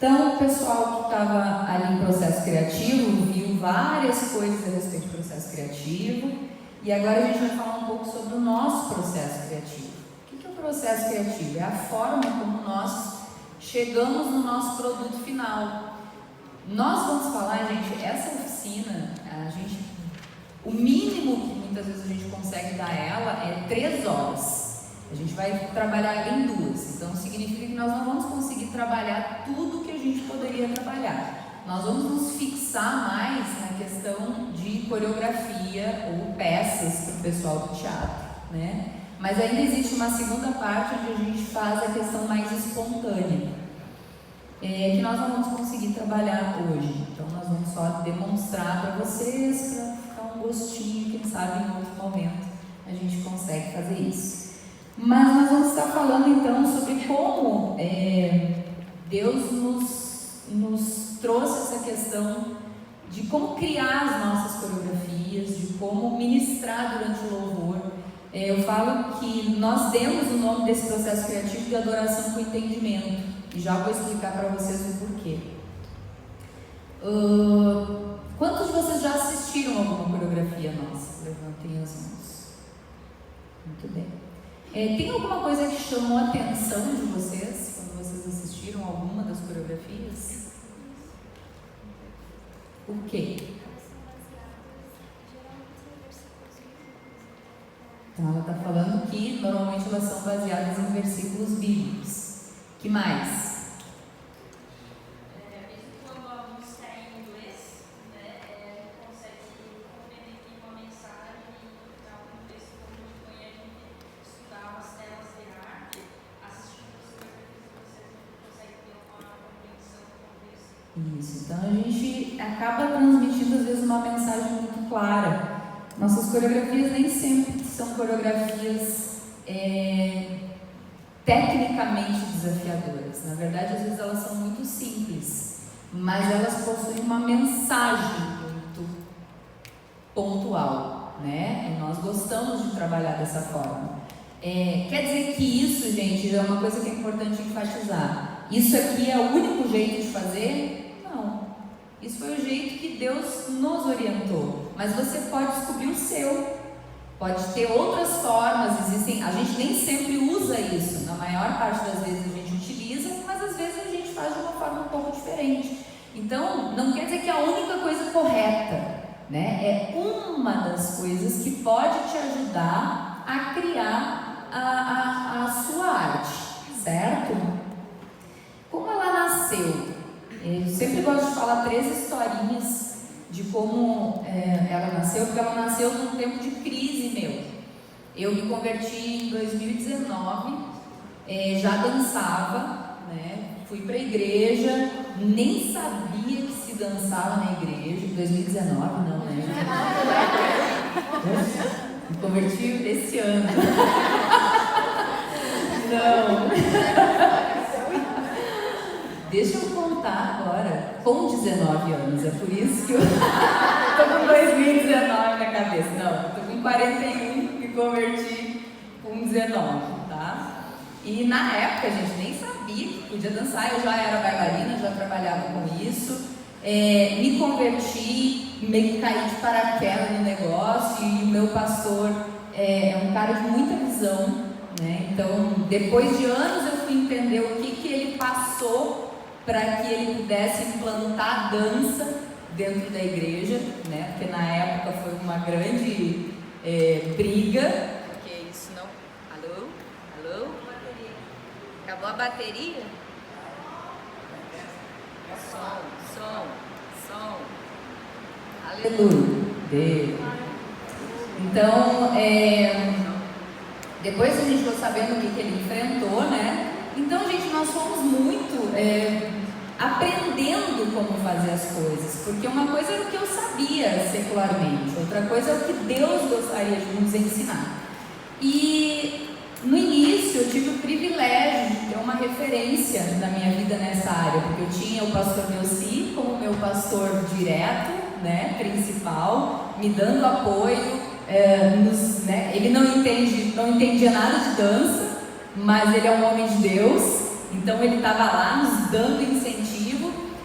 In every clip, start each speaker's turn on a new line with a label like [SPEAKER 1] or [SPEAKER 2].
[SPEAKER 1] Então, o pessoal que estava ali em processo criativo viu várias coisas a respeito do processo criativo, e agora a gente vai falar um pouco sobre o nosso processo criativo. O que é o processo criativo? É a forma como nós chegamos no nosso produto final. Nós vamos falar, gente, essa oficina, o mínimo que muitas vezes a gente consegue dar a ela é 3 horas. A gente vai trabalhar em 2, então significa que nós não vamos conseguir trabalhar tudo que a gente poderia trabalhar. Nós vamos nos fixar mais na questão de coreografia ou peças para o pessoal do teatro, né? Mas ainda existe uma segunda parte onde a gente faz a questão mais espontânea, que nós não vamos conseguir trabalhar hoje. Então nós vamos só demonstrar para vocês, para ficar um gostinho, quem sabe em outro momento a gente consegue fazer isso. Mas nós vamos estar falando então sobre como Deus nos trouxe essa questão de como criar as nossas coreografias, de como ministrar durante o louvor. Eu falo que nós demos o nome desse processo criativo de adoração com entendimento, e já vou explicar para vocês o porquê. Quantos de vocês já assistiram alguma coreografia nossa? Levantem as mãos. Muito bem. Tem alguma coisa que chamou a atenção de vocês quando vocês assistiram alguma das coreografias? O quê? Então ela está falando que normalmente elas são baseadas em versículos bíblicos. Que mais? Isso, então a gente acaba transmitindo às vezes uma mensagem muito clara. Nossas coreografias nem sempre são coreografias tecnicamente desafiadoras. Na verdade, às vezes elas são muito simples, mas elas possuem uma mensagem muito pontual, né? E nós gostamos de trabalhar dessa forma. Quer dizer que isso, gente, é uma coisa que é importante enfatizar. Isso aqui é o único jeito de fazer? Não. Isso foi o jeito que Deus nos orientou. Mas você pode descobrir o seu. Pode ter outras formas. A gente nem sempre usa isso. Na maior parte das vezes a gente utiliza, mas às vezes a gente faz de uma forma um pouco diferente. Então, não quer dizer que é a única coisa correta, né? É uma das coisas que pode te ajudar a criar a sua arte, certo? Como ela nasceu? Eu sempre gosto de falar 3 historinhas de como ela nasceu, porque ela nasceu num tempo de crise meu. Eu me converti em 2019, já dançava, né? Fui para a igreja, nem sabia que se dançava na igreja. 2019 não, né? Me converti esse ano. Não. Deixa eu contar agora, com 19 anos, é por isso que eu estou com 2019 na cabeça. Não, estou com 41, me converti com 19, tá? E na época a gente nem sabia que podia dançar, eu já era bailarina, já trabalhava com isso. Me converti, meio que caí de paraquedas no negócio, e o meu pastor é um cara de muita visão, né? Então, depois de anos eu fui entender o que ele passou para que ele pudesse implantar a dança dentro da igreja, né? Porque na época foi uma grande briga. Porque isso não... Alô? Alô? Bateria. Acabou a bateria? Som. Aleluia. Deus. Então, depois a gente ficou sabendo o que ele enfrentou, né? Então, gente, nós fomos muito aprendendo como fazer as coisas, porque uma coisa era o que eu sabia secularmente, outra coisa é o que Deus gostaria de nos ensinar. E no início eu tive o privilégio de ter uma referência na minha vida nessa área, porque eu tinha o pastor Melci como meu pastor direto, né, principal, me dando apoio, né? Ele não entendia nada de dança, mas ele é um homem de Deus, então ele estava lá nos dando incentivo,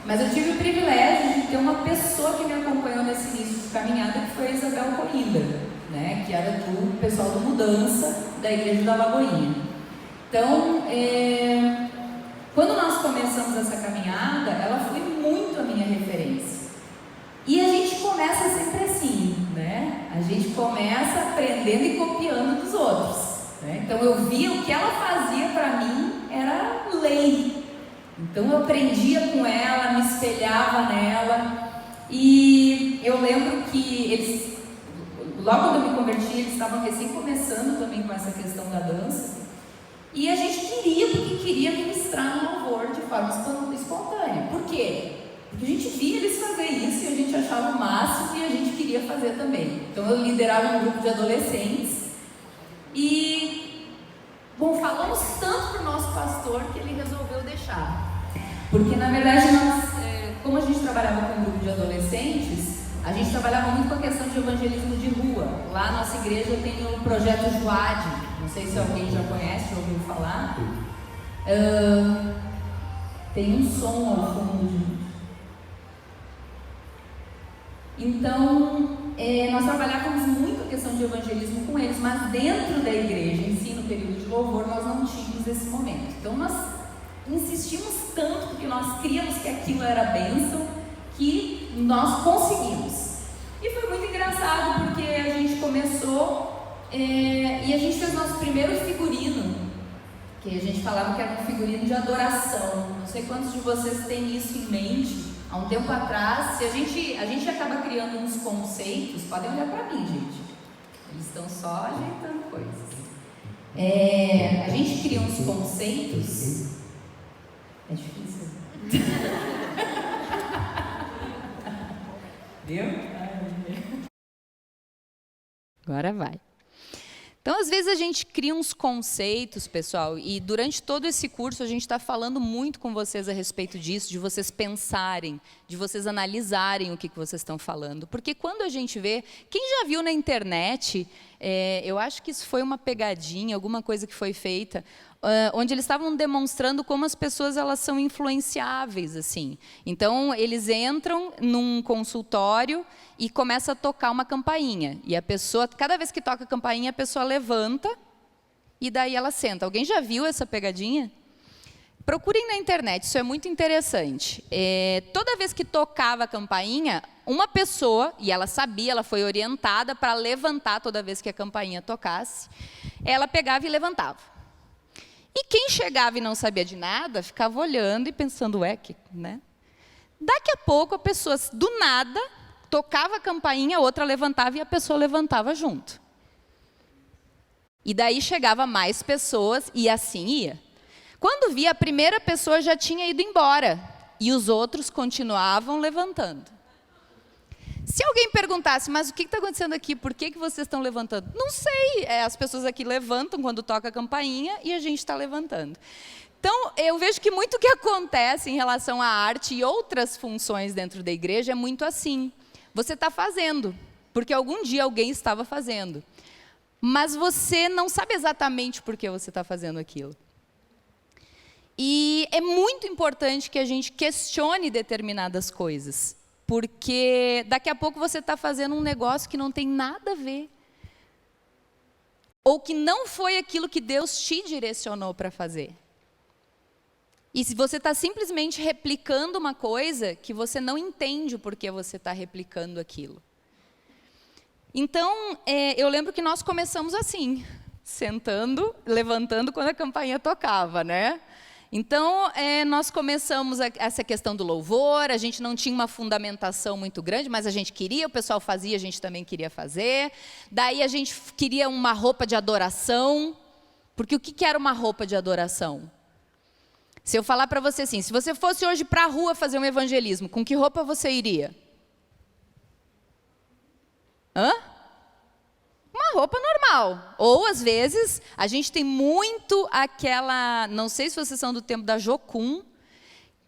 [SPEAKER 1] Mas eu tive o privilégio de ter uma pessoa que me acompanhou nesse início de caminhada, que foi a Isabel Coimbra, né, que era do pessoal do Mudança, da Igreja da Lagoinha. Então, quando nós começamos essa caminhada, ela foi muito a minha referência. E a gente começa sempre assim, né? A gente começa aprendendo e copiando dos outros, né? Então eu via o que ela fazia para mim era lei. Então eu aprendia com ela, me espelhava nela. E eu lembro que eles, logo quando eu me converti, eles estavam recém começando também com essa questão da dança. E a gente queria ministrar no louvor de forma espontânea. Por quê? Porque a gente via eles fazer isso e a gente achava o máximo e a gente queria fazer também. Então eu liderava um grupo de adolescentes e, bom, falamos tanto para o nosso pastor que ele resolveu deixar. Porque na verdade nós, como a gente trabalhava com um grupo de adolescentes, a gente trabalhava muito com a questão de evangelismo de rua. Lá na nossa igreja tem o projeto Joade, não sei se alguém já conhece, já ouviu falar. Tem um som ao fundo, gente. Então, nós trabalhávamos muito a questão de evangelismo com eles, mas dentro da igreja, em si, no período de louvor, nós não tínhamos esse momento. Então, nós insistimos tanto, porque nós críamos que aquilo era bênção, que nós conseguimos. E foi muito engraçado, porque a gente começou e a gente fez nosso primeiro figurino, que a gente falava que era um figurino de adoração. Não sei quantos de vocês têm isso em mente. Há um tempo atrás, se a gente acaba criando uns conceitos, podem olhar para mim, gente. Eles estão só ajeitando coisas. A gente cria uns conceitos. É difícil. Viu?
[SPEAKER 2] Agora vai. Então, às vezes a gente cria uns conceitos, pessoal, e durante todo esse curso a gente está falando muito com vocês a respeito disso, de vocês pensarem, de vocês analisarem o que vocês estão falando. Porque quando a gente vê, quem já viu na internet, eu acho que isso foi uma pegadinha, alguma coisa que foi feita, onde eles estavam demonstrando como as pessoas elas são influenciáveis, assim. Então, eles entram num consultório e começa a tocar uma campainha. E a pessoa, cada vez que toca a campainha, a pessoa levanta e daí ela senta. Alguém já viu essa pegadinha? Procurem na internet, isso é muito interessante. Toda vez que tocava a campainha, uma pessoa, e ela sabia, ela foi orientada para levantar toda vez que a campainha tocasse, ela pegava e levantava. E quem chegava e não sabia de nada, ficava olhando e pensando, né? Daqui a pouco a pessoa, do nada, tocava a campainha, a outra levantava e a pessoa levantava junto. E daí chegava mais pessoas e assim ia. Quando via, a primeira pessoa já tinha ido embora e os outros continuavam levantando. Se alguém perguntasse, mas o que está acontecendo aqui? Por que vocês estão levantando? Não sei, as pessoas aqui levantam quando toca a campainha e a gente está levantando. Então, eu vejo que muito que acontece em relação à arte e outras funções dentro da igreja é muito assim. Você está fazendo, porque algum dia alguém estava fazendo. Mas você não sabe exatamente por que você está fazendo aquilo. E é muito importante que a gente questione determinadas coisas. Porque daqui a pouco você está fazendo um negócio que não tem nada a ver. Ou que não foi aquilo que Deus te direcionou para fazer. E se você está simplesmente replicando uma coisa que você não entende o porquê você está replicando aquilo. Então, eu lembro que nós começamos assim, sentando, levantando quando a campainha tocava, né? Então, nós começamos essa questão do louvor, a gente não tinha uma fundamentação muito grande, mas a gente queria, o pessoal fazia, a gente também queria fazer. Daí a gente queria uma roupa de adoração, porque o que era uma roupa de adoração? Se eu falar para você assim, se você fosse hoje para a rua fazer um evangelismo, com que roupa você iria? Uma roupa normal. Ou, às vezes, a gente tem muito aquela... Não sei se vocês são do tempo da Jocum,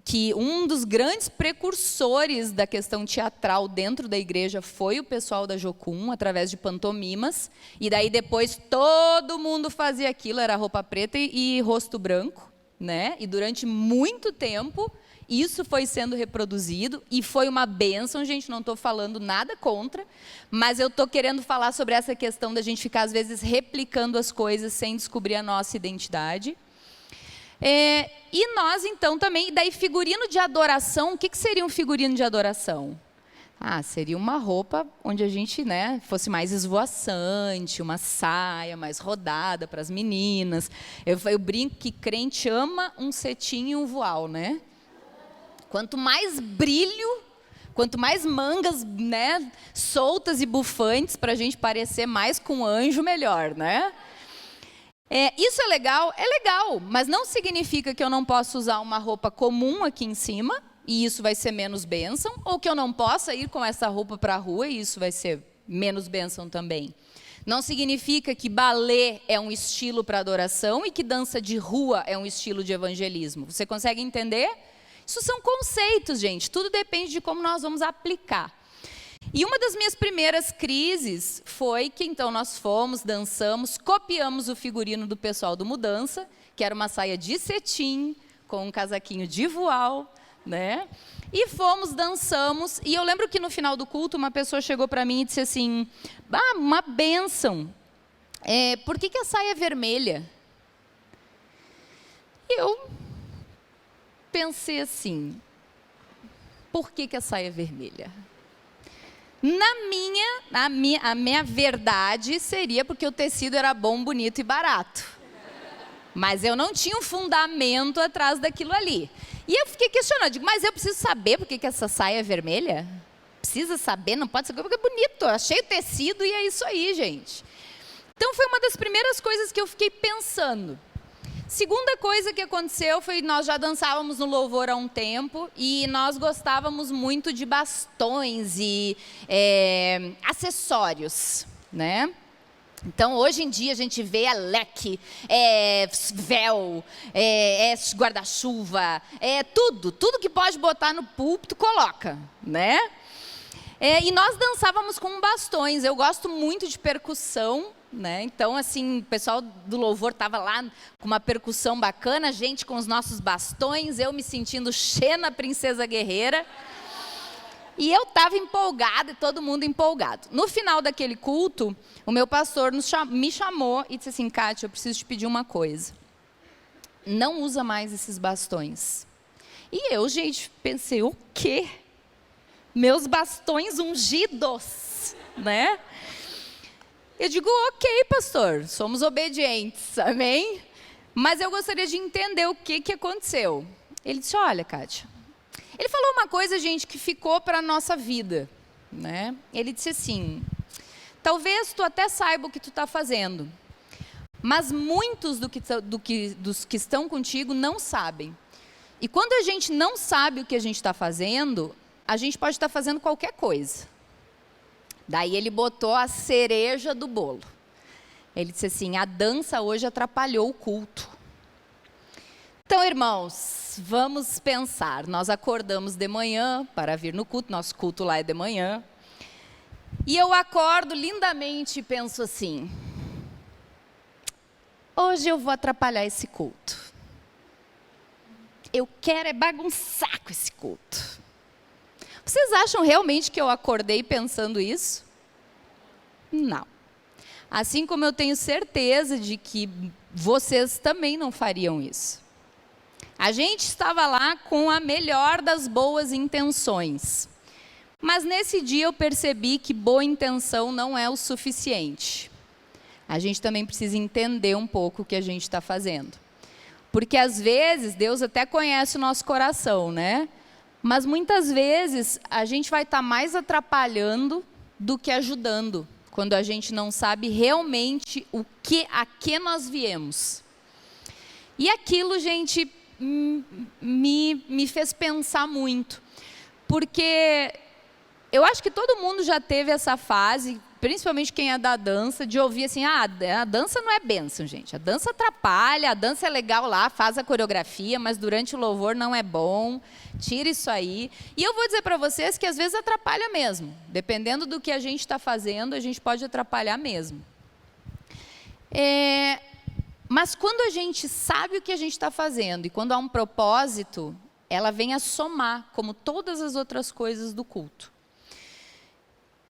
[SPEAKER 2] que um dos grandes precursores da questão teatral dentro da igreja foi o pessoal da Jocum, através de pantomimas. E daí, depois, todo mundo fazia aquilo, era roupa preta e rosto branco, né? E durante muito tempo, Isso foi sendo reproduzido e foi uma bênção, gente, não estou falando nada contra, mas eu estou querendo falar sobre essa questão da gente ficar, às vezes, replicando as coisas sem descobrir a nossa identidade. E nós, então, também, daí figurino de adoração, o que seria um figurino de adoração? Seria uma roupa onde a gente, né, fosse mais esvoaçante, uma saia mais rodada para as meninas. Eu brinco que crente ama um cetim e um voal, né? Quanto mais brilho, quanto mais mangas, né, soltas e bufantes para a gente parecer mais com um anjo, melhor, né? Isso é legal, mas não significa que eu não possa usar uma roupa comum aqui em cima, e isso vai ser menos bênção, ou que eu não possa ir com essa roupa para a rua, e isso vai ser menos bênção também. Não significa que balé é um estilo para adoração e que dança de rua é um estilo de evangelismo. Você consegue entender? Isso são conceitos, gente. Tudo depende de como nós vamos aplicar. E uma das minhas primeiras crises foi que, então, nós fomos, dançamos, copiamos o figurino do pessoal do Mudança, que era uma saia de cetim, com um casaquinho de voal, né? E fomos, dançamos, e eu lembro que no final do culto, uma pessoa chegou para mim e disse assim, uma bênção, por que a saia é vermelha? E eu pensei assim, por que a saia é vermelha? A minha verdade seria porque o tecido era bom, bonito e barato. Mas eu não tinha um fundamento atrás daquilo ali. E eu fiquei questionando, digo, mas eu preciso saber por que essa saia é vermelha? Precisa saber, não pode saber porque é bonito. Eu achei o tecido e é isso aí, gente. Então foi uma das primeiras coisas que eu fiquei pensando. Segunda coisa que aconteceu foi nós já dançávamos no louvor há um tempo e nós gostávamos muito de bastões e acessórios, né? Então, hoje em dia, a gente vê leque, véu, guarda-chuva, tudo que pode botar no púlpito, coloca, né? E nós dançávamos com bastões. Eu gosto muito de percussão, né? Então, assim, o pessoal do louvor estava lá com uma percussão bacana, a gente com os nossos bastões, eu me sentindo Xena, princesa guerreira. E eu estava empolgada e todo mundo empolgado. No final daquele culto, o meu pastor me chamou e disse assim, Kátia, eu preciso te pedir uma coisa. Não usa mais esses bastões. E eu, gente, pensei, o quê? Meus bastões ungidos, né? Eu digo, ok, pastor, somos obedientes, amém? Mas eu gostaria de entender o que aconteceu. Ele disse, olha, Kátia, ele falou uma coisa, gente, que ficou para a nossa vida, né? Ele disse assim, talvez tu até saiba o que tu está fazendo, mas muitos dos que estão contigo não sabem. E quando a gente não sabe o que a gente está fazendo, a gente pode estar fazendo qualquer coisa. Daí ele botou a cereja do bolo. Ele disse assim, a dança hoje atrapalhou o culto. Então, irmãos, vamos pensar. Nós acordamos de manhã para vir no culto, nosso culto lá é de manhã. E eu acordo lindamente e penso assim, hoje eu vou atrapalhar esse culto. Eu quero bagunçar com esse culto. Vocês acham realmente que eu acordei pensando isso? Não. Assim como eu tenho certeza de que vocês também não fariam isso. A gente estava lá com a melhor das boas intenções. Mas nesse dia eu percebi que boa intenção não é o suficiente. A gente também precisa entender um pouco o que a gente está fazendo. Porque às vezes Deus até conhece o nosso coração, né? Mas muitas vezes a gente vai estar mais atrapalhando do que ajudando, quando a gente não sabe realmente a que nós viemos. E aquilo, gente, me fez pensar muito, porque eu acho que todo mundo já teve essa fase, principalmente quem é da dança, de ouvir assim, a dança não é bênção, gente, a dança atrapalha, a dança é legal lá, faz a coreografia, mas durante o louvor não é bom, tira isso aí. E eu vou dizer para vocês que às vezes atrapalha mesmo, dependendo do que a gente está fazendo, a gente pode atrapalhar mesmo. Mas quando a gente sabe o que a gente está fazendo e quando há um propósito, ela vem a somar, como todas as outras coisas do culto.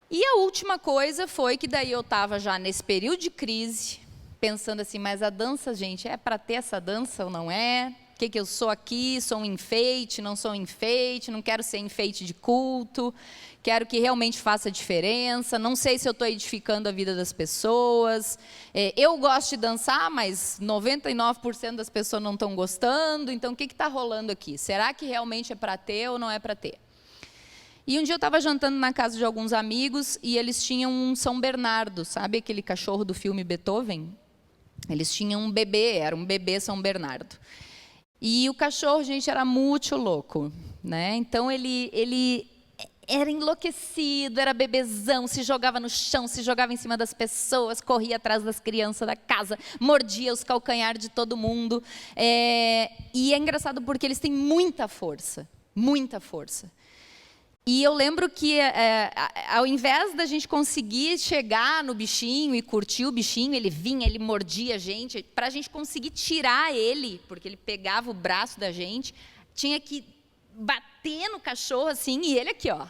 [SPEAKER 2] E a última coisa foi que daí eu estava já nesse período de crise, pensando assim, mas a dança, gente, é para ter essa dança ou não é? O que eu sou aqui? Sou um enfeite? Não sou um enfeite? Não quero ser enfeite de culto? Quero que realmente faça diferença? Não sei se eu estou edificando a vida das pessoas. Eu gosto de dançar, mas 99% das pessoas não estão gostando. Então, o que está rolando aqui? Será que realmente é para ter ou não é para ter? E um dia eu estava jantando na casa de alguns amigos e eles tinham um São Bernardo, sabe aquele cachorro do filme Beethoven? Eles tinham um bebê, era um bebê São Bernardo. E o cachorro, gente, era muito louco, né? Então ele era enlouquecido, era bebezão, se jogava no chão, se jogava em cima das pessoas, corria atrás das crianças da casa, mordia os calcanhares de todo mundo. E é engraçado porque eles têm muita força, muita força. E eu lembro que, ao invés da gente conseguir chegar no bichinho e curtir o bichinho, ele vinha, ele mordia a gente. Para a gente conseguir tirar ele, porque ele pegava o braço da gente, tinha que bater no cachorro assim, e ele aqui, ó.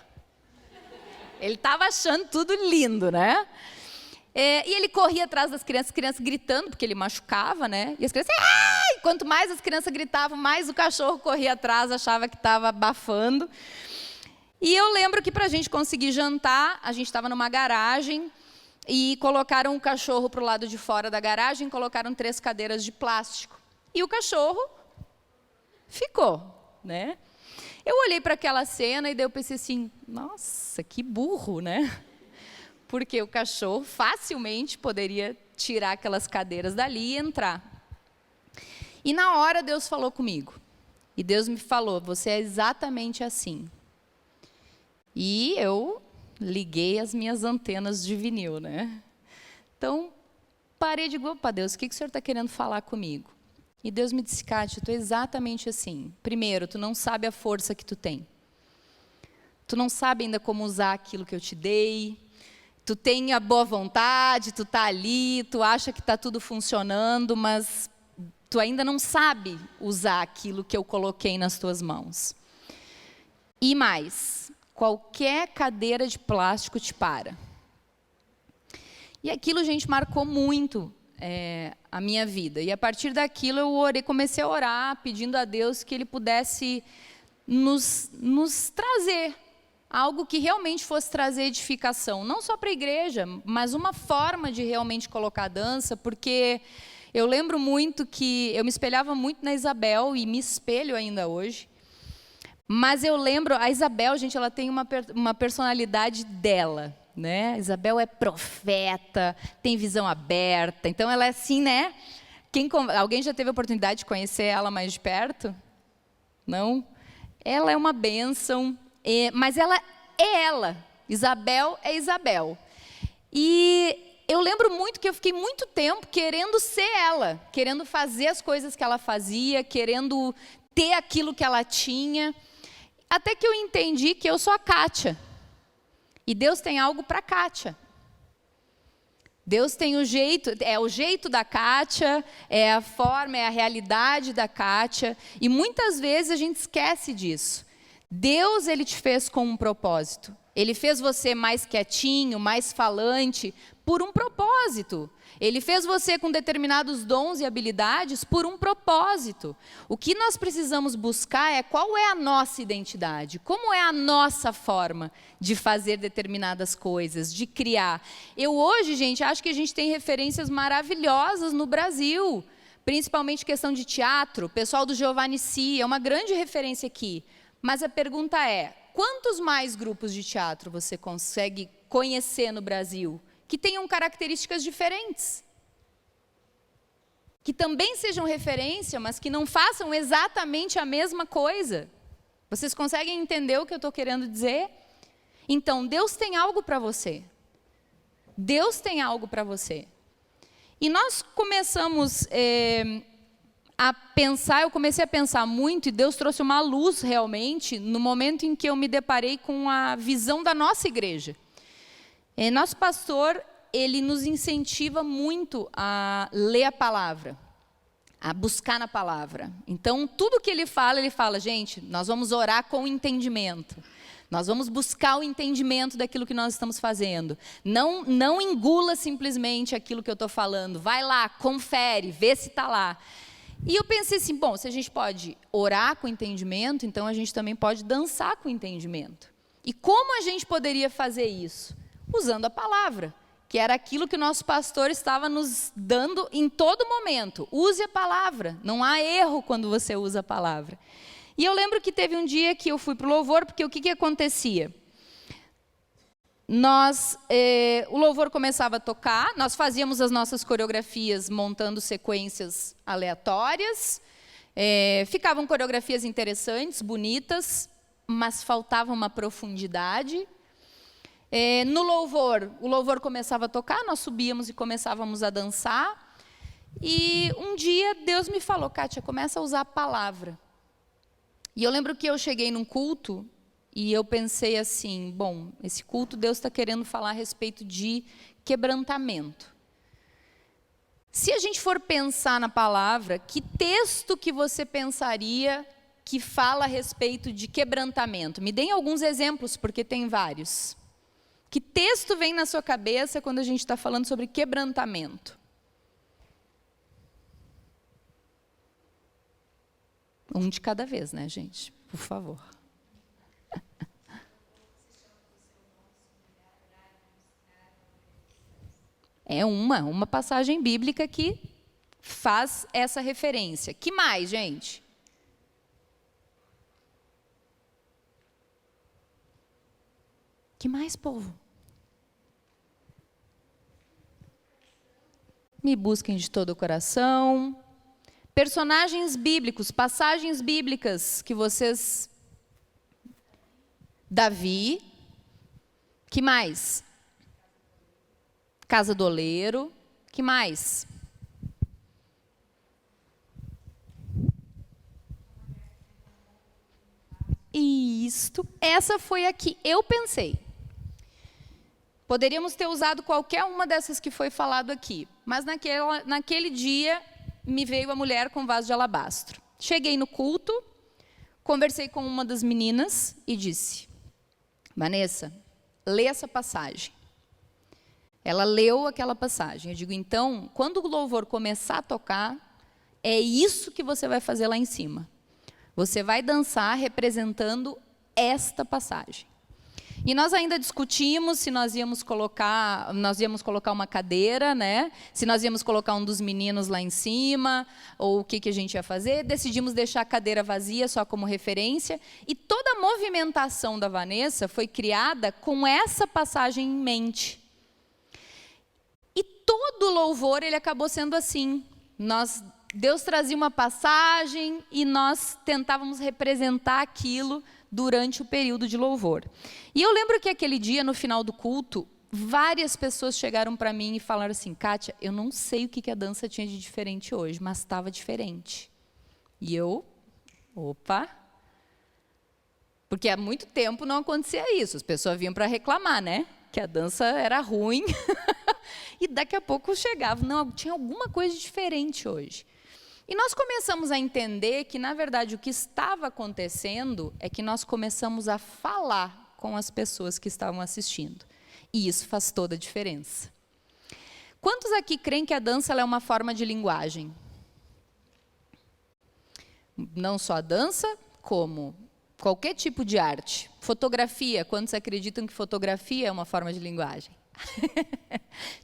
[SPEAKER 2] Ele estava achando tudo lindo, né? E ele corria atrás das crianças gritando, porque ele machucava, né? E as crianças, ai! Quanto mais as crianças gritavam, mais o cachorro corria atrás, achava que estava abafando. E eu lembro que para a gente conseguir jantar, a gente estava numa garagem e colocaram o cachorro para o lado de fora da garagem, colocaram 3 cadeiras de plástico. E o cachorro ficou, né? Eu olhei para aquela cena e daí eu pensei assim, nossa, que burro, né? Porque o cachorro facilmente poderia tirar aquelas cadeiras dali e entrar. E na hora Deus falou comigo. E Deus me falou, você é exatamente assim. E eu liguei as minhas antenas de vinil, né? Então, parei e digo, opa, Deus, o que o Senhor está querendo falar comigo? E Deus me disse, Kátia, tu é exatamente assim. Primeiro, tu não sabe a força que tu tem. Tu não sabe ainda como usar aquilo que eu te dei. Tu tem a boa vontade, tu está ali, tu acha que está tudo funcionando, mas tu ainda não sabe usar aquilo que eu coloquei nas tuas mãos. E mais, qualquer cadeira de plástico te para. E aquilo, gente, marcou muito a minha vida. E a partir daquilo eu comecei a orar, pedindo a Deus que Ele pudesse nos trazer algo que realmente fosse trazer edificação. Não só para a igreja, mas uma forma de realmente colocar a dança, porque eu lembro muito que eu me espelhava muito na Isabel, e me espelho ainda hoje. Mas eu lembro, a Isabel, gente, ela tem uma personalidade dela, né? A Isabel é profeta, tem visão aberta, então ela é assim, né? Alguém já teve a oportunidade de conhecer ela mais de perto? Não? Ela é uma bênção, mas ela é ela. Isabel é Isabel. E eu lembro muito que eu fiquei muito tempo querendo ser ela, querendo fazer as coisas que ela fazia, querendo ter aquilo que ela tinha. Até que eu entendi que eu sou a Kátia. E Deus tem algo para a Kátia. Deus tem o jeito da Kátia, é a forma, é a realidade da Kátia. E muitas vezes a gente esquece disso. Deus, Ele te fez com um propósito. Ele fez você mais quietinho, mais falante, por um propósito. Ele fez você com determinados dons e habilidades por um propósito. O que nós precisamos buscar é qual é a nossa identidade, como é a nossa forma de fazer determinadas coisas, de criar. Eu hoje, gente, acho que a gente tem referências maravilhosas no Brasil, principalmente questão de teatro. O pessoal do Giovanni Si é uma grande referência aqui. Mas a pergunta é, quantos mais grupos de teatro você consegue conhecer no Brasil que tenham características diferentes? Que também sejam referência, mas que não façam exatamente a mesma coisa. Vocês conseguem entender o que eu estou querendo dizer? Então, Deus tem algo para você. Deus tem algo para você. E nós começamos a pensar, eu comecei a pensar muito, e Deus trouxe uma luz realmente, no momento em que eu me deparei com a visão da nossa igreja. Nosso pastor, ele nos incentiva muito a ler a palavra, a buscar na palavra. Então, tudo que ele fala, gente, nós vamos orar com entendimento. Nós vamos buscar o entendimento daquilo que nós estamos fazendo. Não engula simplesmente aquilo que eu estou falando. Vai lá, confere, vê se está lá. E eu pensei assim, bom, se a gente pode orar com entendimento, então a gente também pode dançar com entendimento. E como a gente poderia fazer isso? Usando a palavra, que era aquilo que o nosso pastor estava nos dando em todo momento. Use a palavra, não há erro quando você usa a palavra. E eu lembro que teve um dia que eu fui para o louvor, porque o que acontecia? O louvor começava a tocar, nós fazíamos as nossas coreografias montando sequências aleatórias, ficavam coreografias interessantes, bonitas, mas faltava uma profundidade. No louvor, o louvor começava a tocar, nós subíamos e começávamos a dançar, e um dia Deus me falou, Kátia, começa a usar a palavra. E eu lembro que eu cheguei num culto e eu pensei assim, bom, esse culto Deus está querendo falar a respeito de quebrantamento. Se a gente for pensar na palavra, que texto que você pensaria que fala a respeito de quebrantamento? Me deem alguns exemplos, porque tem vários. Que texto vem na sua cabeça quando a gente está falando sobre quebrantamento? Um de cada vez, né, gente? Por favor. É uma passagem bíblica que faz essa referência. Que mais, gente? Que mais, povo? Me busquem de todo o coração. Personagens bíblicos, passagens bíblicas que vocês... Davi. Que mais? Casa do oleiro. Que mais? Isto. Essa foi a que eu pensei. Poderíamos ter usado qualquer uma dessas que foi falado aqui, mas naquele dia me veio a mulher com vaso de alabastro. Cheguei no culto, conversei com uma das meninas e disse, Vanessa, lê essa passagem. Ela leu aquela passagem. Eu digo, então, quando o louvor começar a tocar, é isso que você vai fazer lá em cima. Você vai dançar representando esta passagem. E nós ainda discutimos se nós íamos colocar uma cadeira, né? Se nós íamos colocar um dos meninos lá em cima, ou o que a gente ia fazer. Decidimos deixar a cadeira vazia só como referência. E toda a movimentação da Vanessa foi criada com essa passagem em mente. E todo louvor ele acabou sendo assim. Deus trazia uma passagem e nós tentávamos representar aquilo durante o período de louvor. E eu lembro que aquele dia, no final do culto, várias pessoas chegaram para mim e falaram assim, Kátia, eu não sei o que a dança tinha de diferente hoje, mas estava diferente. E eu, opa, porque há muito tempo não acontecia isso, as pessoas vinham para reclamar, né? Que a dança era ruim, e daqui a pouco chegavam, não, tinha alguma coisa diferente hoje. E nós começamos a entender que, na verdade, o que estava acontecendo é que nós começamos a falar com as pessoas que estavam assistindo. E isso faz toda a diferença. Quantos aqui creem que a dança ela é uma forma de linguagem? Não só a dança, como qualquer tipo de arte. Fotografia, quantos acreditam que fotografia é uma forma de linguagem?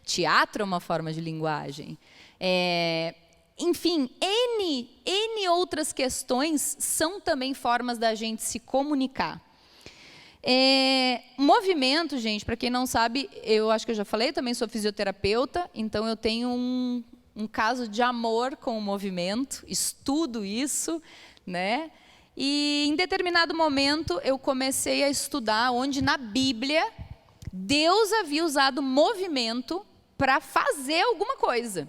[SPEAKER 2] Teatro é uma forma de linguagem. Enfim, N outras questões são também formas da gente se comunicar. Movimento, gente, para quem não sabe, eu acho que eu já falei, eu também sou fisioterapeuta, então eu tenho um caso de amor com o movimento, estudo isso, né? E em determinado momento eu comecei a estudar onde na Bíblia Deus havia usado movimento para fazer alguma coisa.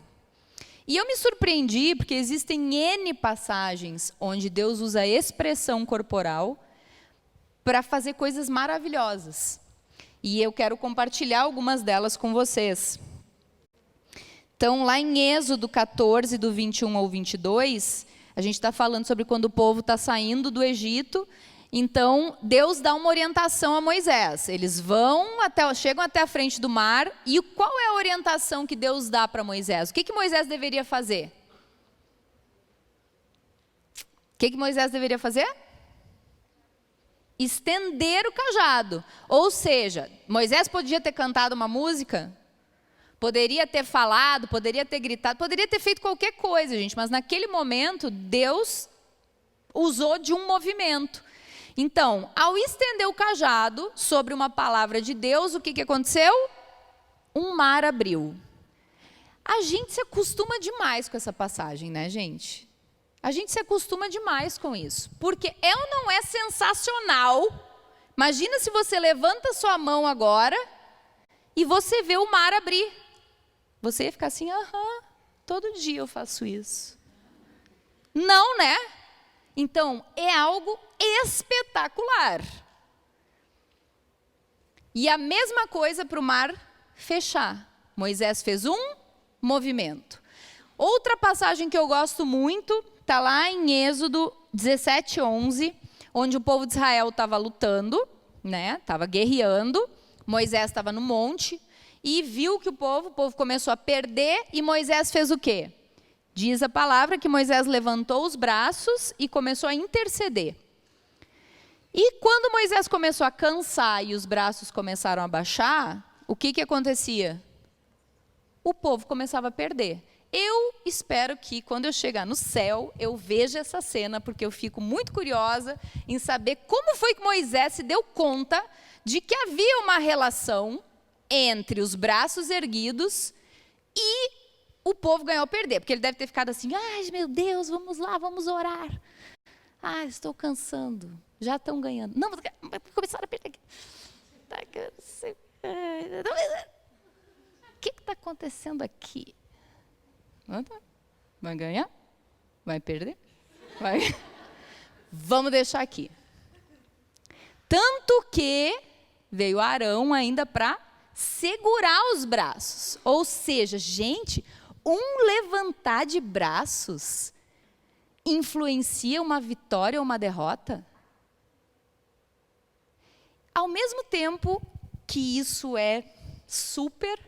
[SPEAKER 2] E eu me surpreendi, porque existem N passagens onde Deus usa a expressão corporal para fazer coisas maravilhosas. E eu quero compartilhar algumas delas com vocês. Então, lá em Êxodo 14, do 21 ao 22, a gente está falando sobre quando o povo está saindo do Egito. Então, Deus dá uma orientação a Moisés. Eles chegam até a frente do mar. E qual é a orientação que Deus dá para Moisés? O que Moisés deveria fazer? O que Moisés deveria fazer? Estender o cajado. Ou seja, Moisés podia ter cantado uma música, poderia ter falado, poderia ter gritado, poderia ter feito qualquer coisa, gente. Mas naquele momento, Deus usou de um movimento. Então, ao estender o cajado sobre uma palavra de Deus, o que aconteceu? Um mar abriu. A gente se acostuma demais com essa passagem, né, gente? A gente se acostuma demais com isso. Porque é ou não é sensacional? Imagina se você levanta sua mão agora e você vê o mar abrir. Você ia ficar assim, todo dia eu faço isso. Não, né? Então, é algo espetacular. E a mesma coisa para o mar fechar. Moisés fez um movimento. Outra passagem que eu gosto muito está lá em Êxodo 17, 11, onde o povo de Israel estava lutando, né? Estava guerreando. Moisés estava no monte e viu que o povo começou a perder, e Moisés fez o quê? Diz a palavra que Moisés levantou os braços e começou a interceder. E quando Moisés começou a cansar e os braços começaram a baixar, o que acontecia? O povo começava a perder. Eu espero que quando eu chegar no céu, eu veja essa cena, porque eu fico muito curiosa em saber como foi que Moisés se deu conta de que havia uma relação entre os braços erguidos e o povo ganhou a perder. Porque ele deve ter ficado assim, ai meu Deus, vamos lá, vamos orar. Ah, estou cansando, já estão ganhando. Não, começaram a perder. O que está acontecendo aqui? Vai ganhar? Vai perder? Vai. Vamos deixar aqui. Tanto que veio Arão ainda para segurar os braços. Ou seja, gente, um levantar de braços influencia uma vitória ou uma derrota? Ao mesmo tempo que isso é super,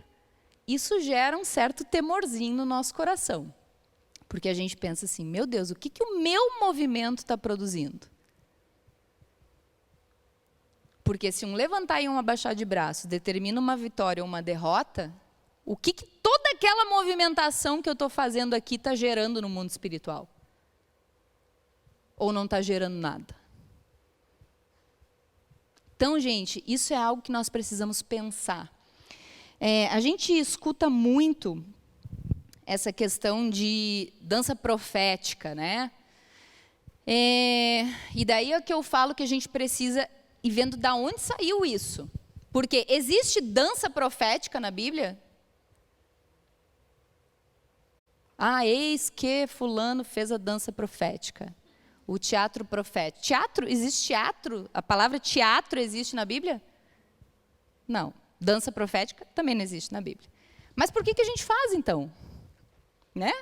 [SPEAKER 2] isso gera um certo temorzinho no nosso coração. Porque a gente pensa assim, meu Deus, o que o meu movimento está produzindo? Porque se um levantar e um abaixar de braço determina uma vitória ou uma derrota, o que toda aquela movimentação que eu estou fazendo aqui está gerando no mundo espiritual? Ou não está gerando nada? Então, gente, isso é algo que nós precisamos pensar. A gente escuta muito essa questão de dança profética, né? E daí é que eu falo que a gente precisa ir vendo de onde saiu isso. Porque existe dança profética na Bíblia? Eis que fulano fez a dança profética. O teatro profético. Teatro? Existe teatro? A palavra teatro existe na Bíblia? Não. Dança profética também não existe na Bíblia. Mas por que a gente faz, então? Né?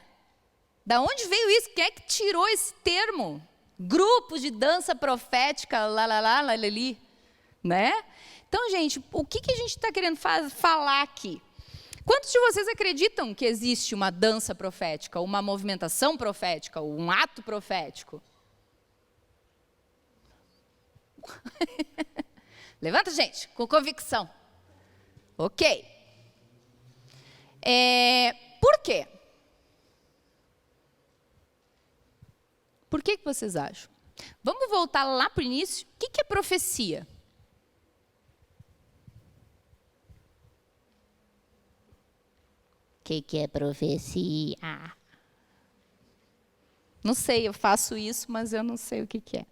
[SPEAKER 2] Da onde veio isso? Quem é que tirou esse termo? Grupos de dança profética, lalali, né? Então, gente, o que a gente está querendo falar aqui? Quantos de vocês acreditam que existe uma dança profética, uma movimentação profética, um ato profético? Levanta, gente, com convicção. Ok. Por quê? Por que vocês acham? Vamos voltar lá para o início. O que é profecia? O que é profecia? Não sei, eu faço isso, mas eu não sei o que é.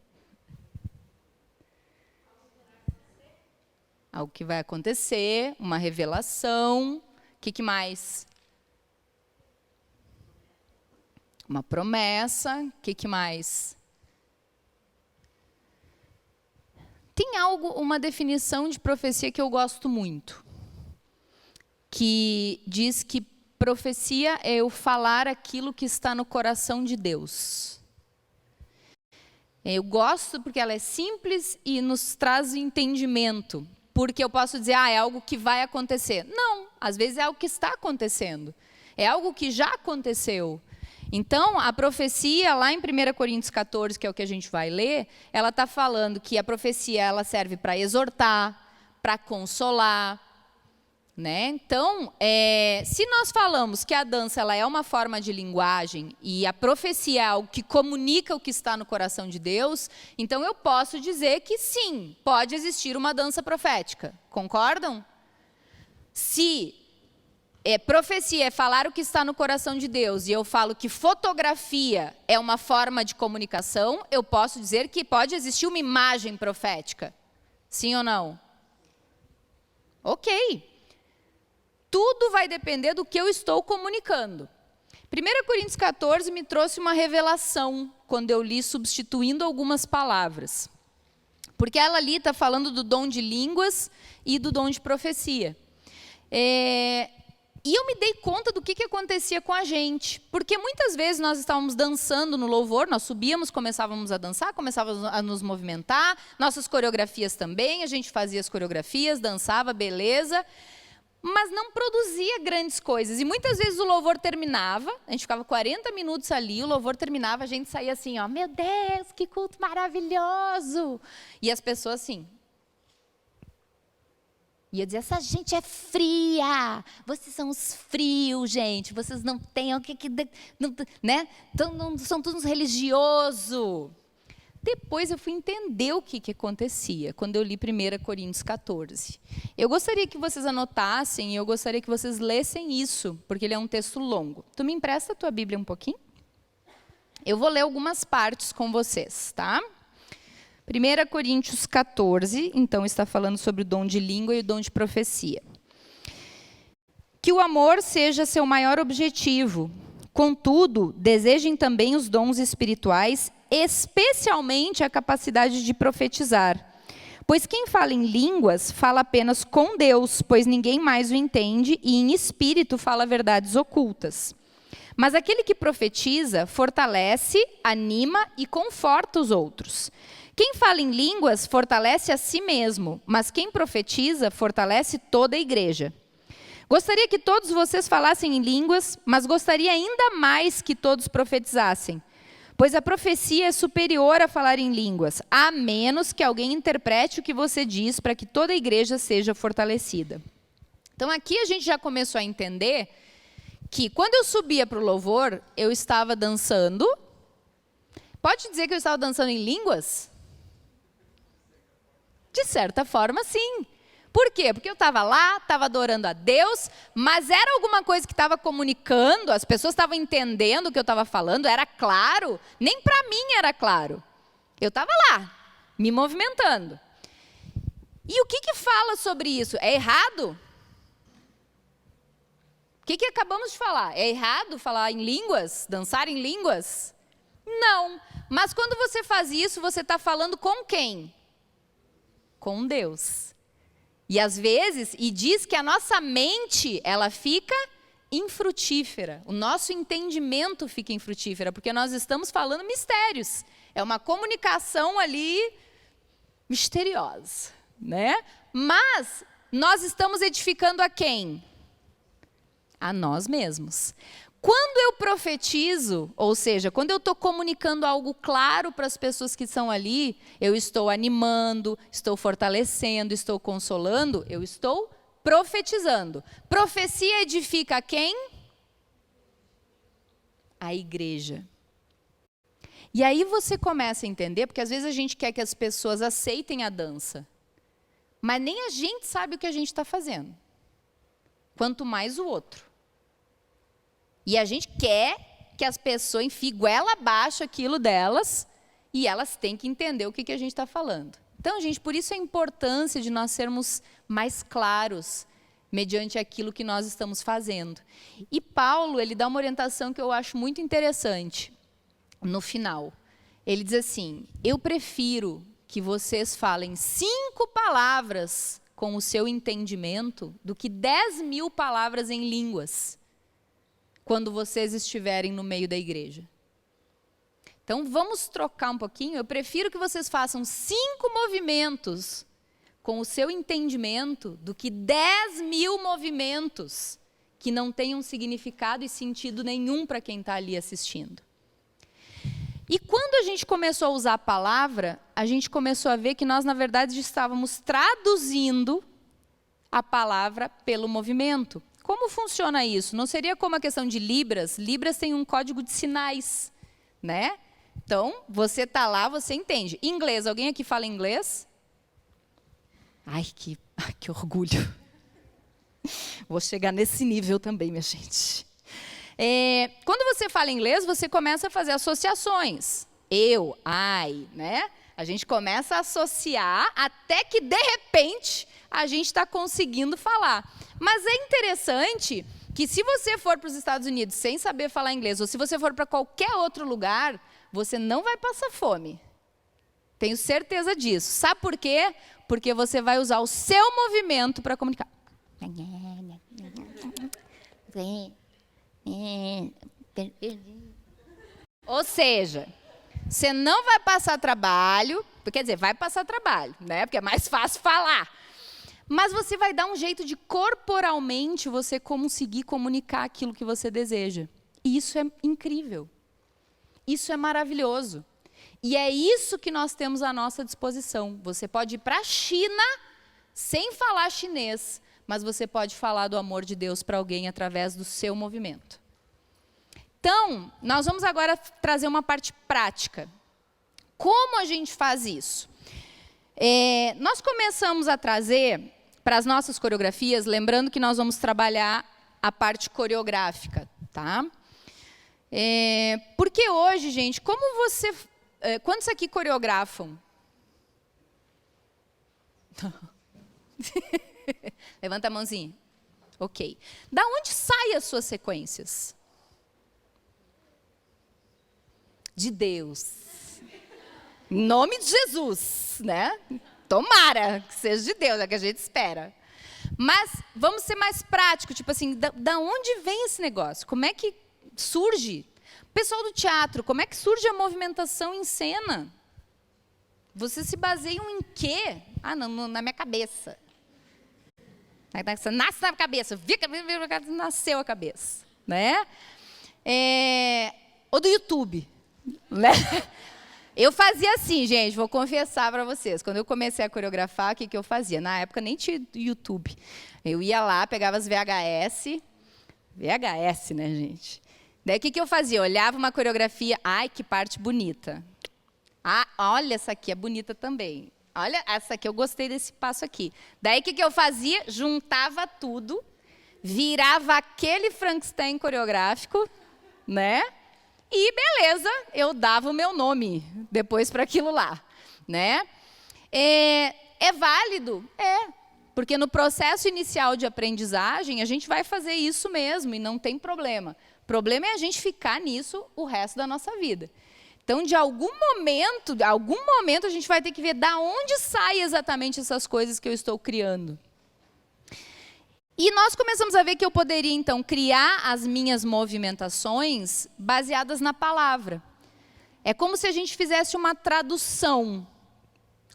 [SPEAKER 2] Algo que vai acontecer, uma revelação. O que mais? Uma promessa. O que mais? Tem uma definição de profecia que eu gosto muito, que diz que profecia é eu falar aquilo que está no coração de Deus. Eu gosto porque ela é simples e nos traz entendimento. Porque eu posso dizer, é algo que vai acontecer. Não, às vezes é algo que está acontecendo. É algo que já aconteceu. Então, a profecia, lá em 1 Coríntios 14, que é o que a gente vai ler, ela está falando que a profecia ela serve para exortar, para consolar. Né? Então, se nós falamos que a dança ela é uma forma de linguagem e a profecia é algo que comunica o que está no coração de Deus, então eu posso dizer que sim, pode existir uma dança profética. Concordam? Se profecia é falar o que está no coração de Deus e eu falo que fotografia é uma forma de comunicação, eu posso dizer que pode existir uma imagem profética. Sim ou não? Ok. Tudo vai depender do que eu estou comunicando. 1 Coríntios 14 me trouxe uma revelação quando eu li substituindo algumas palavras. Porque ela ali está falando do dom de línguas e do dom de profecia. E eu me dei conta do que acontecia com a gente. Porque muitas vezes nós estávamos dançando no louvor, nós subíamos, começávamos a dançar, começávamos a nos movimentar, nossas coreografias também, a gente fazia as coreografias, dançava, beleza, mas não produzia grandes coisas. E muitas vezes o louvor terminava, a gente ficava 40 minutos ali, o louvor terminava, a gente saía assim, ó, meu Deus, que culto maravilhoso! E as pessoas assim... ia dizer, essa gente é fria, vocês são os frios, gente, vocês não têm o que... né? Então, não, são todos religiosos. Depois eu fui entender o que acontecia, quando eu li 1 Coríntios 14. Eu gostaria que vocês anotassem, e eu gostaria que vocês lessem isso, porque ele é um texto longo. Tu me empresta a tua Bíblia um pouquinho? Eu vou ler algumas partes com vocês, tá? 1 Coríntios 14, então, está falando sobre o dom de língua e o dom de profecia. Que o amor seja seu maior objetivo. Contudo, desejem também os dons espirituais, especialmente a capacidade de profetizar. Pois quem fala em línguas, fala apenas com Deus, pois ninguém mais o entende, e em espírito fala verdades ocultas. Mas aquele que profetiza, fortalece, anima e conforta os outros. Quem fala em línguas fortalece a si mesmo, mas quem profetiza fortalece toda a igreja. Gostaria que todos vocês falassem em línguas, mas gostaria ainda mais que todos profetizassem. Pois a profecia é superior a falar em línguas, a menos que alguém interprete o que você diz para que toda a igreja seja fortalecida. Então aqui a gente já começou a entender que quando eu subia para o louvor, eu estava dançando. Pode dizer que eu estava dançando em línguas? De certa forma, sim. Por quê? Porque eu estava lá, estava adorando a Deus, mas era alguma coisa que estava comunicando, as pessoas estavam entendendo o que eu estava falando, era claro? Nem para mim era claro. Eu estava lá, me movimentando. E o que fala sobre isso? É errado? O que acabamos de falar? É errado falar em línguas? Dançar em línguas? Não. Mas quando você faz isso, você está falando com quem? Com Deus. E às vezes, e diz que a nossa mente, ela fica infrutífera. O nosso entendimento fica infrutífera, porque nós estamos falando mistérios. É uma comunicação ali misteriosa, né? Mas nós estamos edificando a quem? A nós mesmos. Quando eu profetizo, ou seja, quando eu estou comunicando algo claro para as pessoas que estão ali, eu estou animando, estou fortalecendo, estou consolando, eu estou profetizando. Profecia edifica quem? A igreja. E aí você começa a entender, porque às vezes a gente quer que as pessoas aceitem a dança, mas nem a gente sabe o que a gente está fazendo, quanto mais o outro. E a gente quer que as pessoas enfiem goela abaixo aquilo delas e elas têm que entender o que a gente está falando. Então, gente, por isso a importância de nós sermos mais claros mediante aquilo que nós estamos fazendo. E Paulo, ele dá uma orientação que eu acho muito interessante no final. Ele diz assim, eu prefiro que vocês falem 5 palavras com o seu entendimento do que 10.000 palavras em línguas. quando vocês estiverem no meio da igreja. Então, vamos trocar um pouquinho. Eu prefiro que vocês façam 5 movimentos com o seu entendimento do que 10.000 movimentos que não tenham significado e sentido nenhum para quem está ali assistindo. E quando a gente começou a usar a palavra, a gente começou a ver que nós, na verdade, estávamos traduzindo a palavra pelo movimento. Como funciona isso? Não seria como a questão de Libras? Libras tem um código de sinais, né? Então, você está lá, você entende. Inglês, alguém aqui fala inglês? Ai, que orgulho. Vou chegar nesse nível também, minha gente. Quando você fala inglês, você começa a fazer associações. Eu, I, né? A gente começa a associar até que, de repente, a gente está conseguindo falar. Mas é interessante que se você for para os Estados Unidos sem saber falar inglês, ou se você for para qualquer outro lugar, você não vai passar fome. Tenho certeza disso. Sabe por quê? Porque você vai usar o seu movimento para comunicar. Ou seja, você não vai passar trabalho, quer dizer, vai passar trabalho, né? Porque é mais fácil falar. Mas você vai dar um jeito de corporalmente você conseguir comunicar aquilo que você deseja. E isso é incrível. Isso é maravilhoso. E é isso que nós temos à nossa disposição. Você pode ir para a China sem falar chinês, mas você pode falar do amor de Deus para alguém através do seu movimento. Então, nós vamos agora trazer uma parte prática. Como a gente faz isso? Nós começamos a trazer para as nossas coreografias, lembrando que nós vamos trabalhar a parte coreográfica, tá? Porque hoje, gente, como você... quantos aqui coreografam? Levanta a mãozinha. Ok. Da onde saem as suas sequências? De Deus. Em nome de Jesus, né? Tomara que seja de Deus, é o que a gente espera. Mas vamos ser mais práticos, tipo assim, da onde vem esse negócio? Como é que surge? Pessoal do teatro, como é que surge a movimentação em cena? Vocês se baseiam em quê? Não, na minha cabeça. Você nasce na cabeça, nasceu a cabeça, né? Ou do YouTube, né? Eu fazia assim, gente, vou confessar para vocês. Quando eu comecei a coreografar, o que eu fazia? Na época nem tinha YouTube. Eu ia lá, pegava as VHS, né, gente? Daí o que eu fazia? Eu olhava uma coreografia, ai, que parte bonita. Ah, olha, essa aqui é bonita também. Olha, essa aqui, eu gostei desse passo aqui. Daí o que eu fazia? Juntava tudo, virava aquele Frankenstein coreográfico, né? E beleza, eu dava o meu nome depois para aquilo lá, né? É válido? Porque no processo inicial de aprendizagem, a gente vai fazer isso mesmo e não tem problema. O problema é a gente ficar nisso o resto da nossa vida. Então, de algum momento, a gente vai ter que ver da onde saem exatamente essas coisas que eu estou criando. E nós começamos a ver que eu poderia, então, criar as minhas movimentações baseadas na palavra. É como se a gente fizesse uma tradução.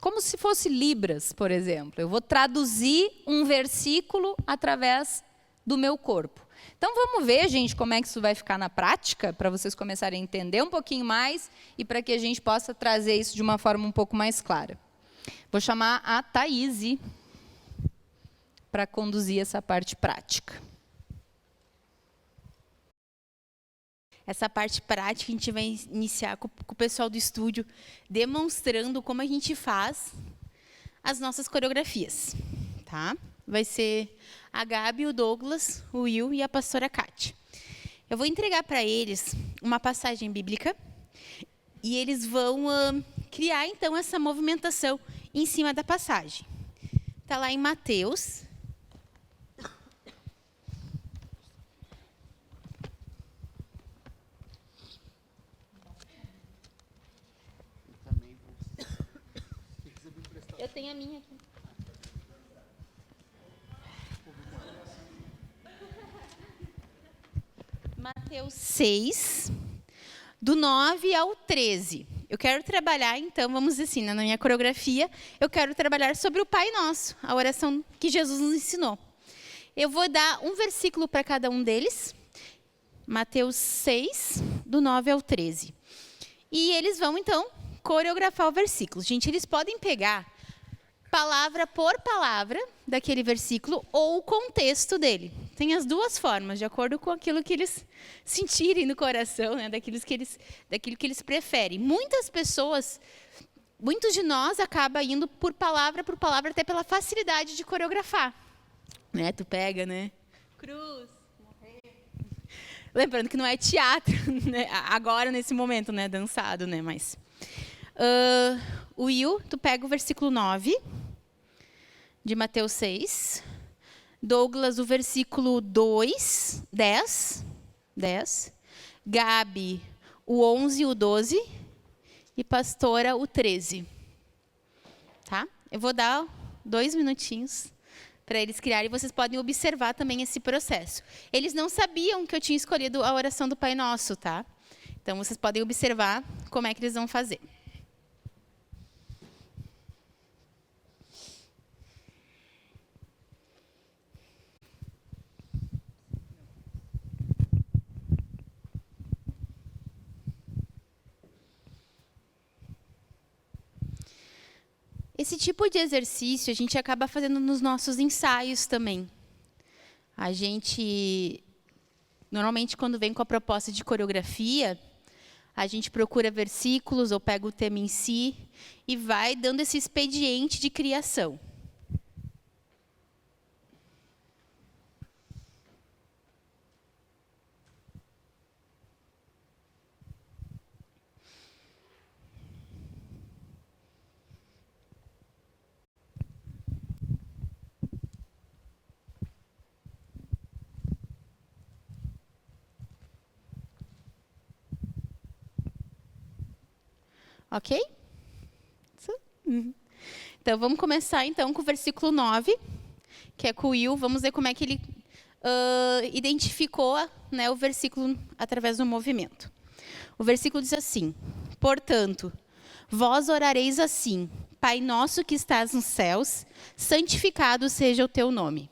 [SPEAKER 2] Como se fosse Libras, por exemplo. Eu vou traduzir um versículo através do meu corpo. Então, vamos ver, gente, como é que isso vai ficar na prática, para vocês começarem a entender um pouquinho mais e para que a gente possa trazer isso de uma forma um pouco mais clara. Vou chamar a Thaís para conduzir essa parte prática.
[SPEAKER 3] Essa parte prática a gente vai iniciar com o pessoal do estúdio, demonstrando como a gente faz as nossas coreografias, tá? Vai ser a Gabi, o Douglas, o Will e a pastora Kátia. Eu vou entregar para eles uma passagem bíblica e eles vão criar, então, essa movimentação em cima da passagem. Está lá em Mateus. Eu tenho a minha aqui. Mateus 6, do 9 ao 13. Eu quero trabalhar, então, vamos dizer assim, na minha coreografia, eu quero trabalhar sobre o Pai Nosso, a oração que Jesus nos ensinou. Eu vou dar um versículo para cada um deles, Mateus 6, do 9 ao 13. E eles vão, então, coreografar o versículo. Gente, eles podem pegar palavra por palavra daquele versículo ou o contexto dele. Tem as duas formas, de acordo com aquilo que eles sentirem no coração, né? daquilo que eles preferem. Muitas pessoas, muitos de nós acabam indo por palavra, até pela facilidade de coreografar. Né? Tu pega, né? Cruz, morrer. Lembrando que não é teatro, né? Agora, nesse momento, né? Dançado, né? Mas... Will, tu pega o versículo 9 de Mateus 6. Douglas, o versículo 2, 10. Gabi, o 11 e o 12. E pastora, o 13. Tá? Eu vou dar 2 minutinhos para eles criarem. Vocês podem observar também esse processo. Eles não sabiam que eu tinha escolhido a oração do Pai Nosso, tá? Então, vocês podem observar como é que eles vão fazer. Esse tipo de exercício a gente acaba fazendo nos nossos ensaios também. A gente, normalmente, quando vem com a proposta de coreografia, a gente procura versículos ou pega o tema em si e vai dando esse expediente de criação. Ok? Então, vamos começar então com o versículo 9, que é com o Will. Vamos ver como é que ele identificou, né, o versículo através do movimento. O versículo diz assim: portanto, vós orareis assim: Pai nosso que estás nos céus, santificado seja o teu nome.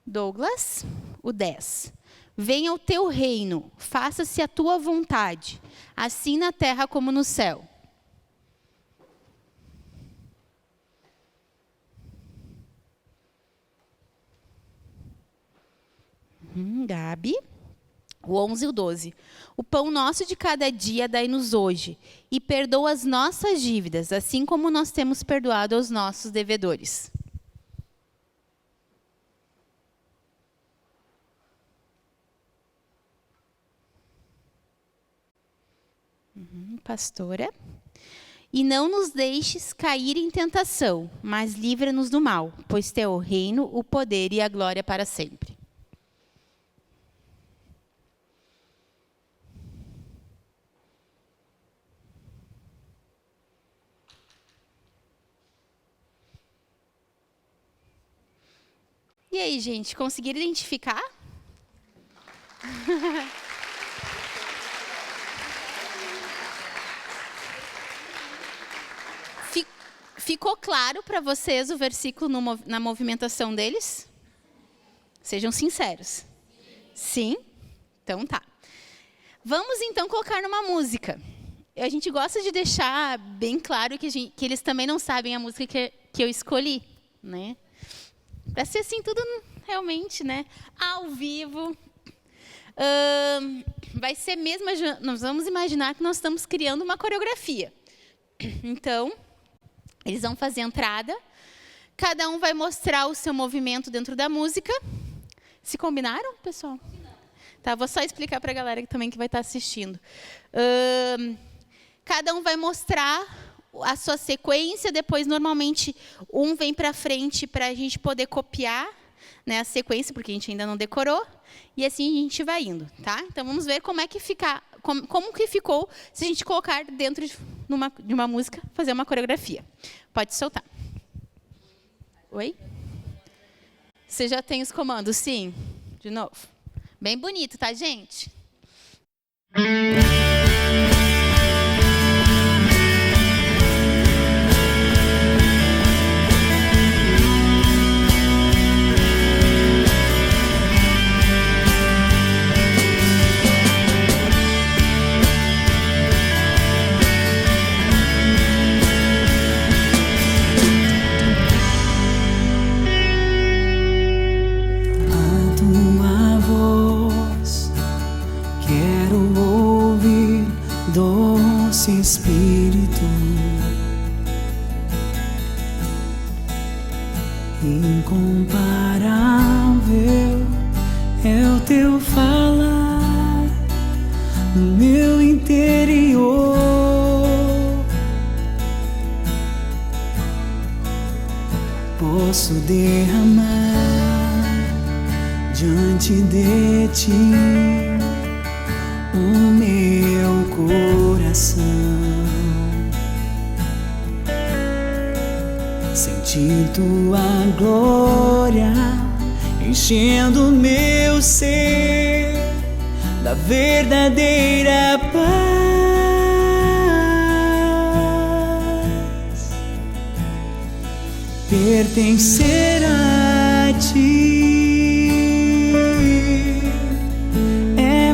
[SPEAKER 3] Douglas, o 10. Venha o teu reino, faça-se a tua vontade, assim na terra como no céu. Gabi, o 11 e o 12. O pão nosso de cada dia dai-nos hoje, e perdoa as nossas dívidas, assim como nós temos perdoado aos nossos devedores. Pastora. E não nos deixes cair em tentação, mas livra-nos do mal, pois teu é o reino, o poder e a glória para sempre. E aí, gente, conseguiram identificar? Ficou claro para vocês o versículo na movimentação deles? Sejam sinceros. Sim? Então tá. Vamos então colocar numa música. A gente gosta de deixar bem claro que eles também não sabem a música que eu escolhi, né? Para ser assim tudo realmente, né? Ao vivo. Vai ser mesmo. Nós vamos imaginar que nós estamos criando uma coreografia. Então, eles vão fazer a entrada, cada um vai mostrar o seu movimento dentro da música. Se combinaram, pessoal? Tá, vou só explicar para a galera que também que vai estar assistindo. Cada um vai mostrar a sua sequência, depois, normalmente, um vem para frente para a gente poder copiar, né, a sequência, porque a gente ainda não decorou. e assim a gente vai indo, tá? Então vamos ver como é que fica, como que ficou se a gente colocar dentro de uma música, fazer uma coreografia. Pode soltar. Oi? Você já tem os comandos? Sim. De novo. Bem bonito, tá, gente?
[SPEAKER 4] Espírito incomparável é o teu falar no meu interior. Posso derramar diante de ti o meu coração, sentir tua glória enchendo meu ser da verdadeira paz, pertencer a ti.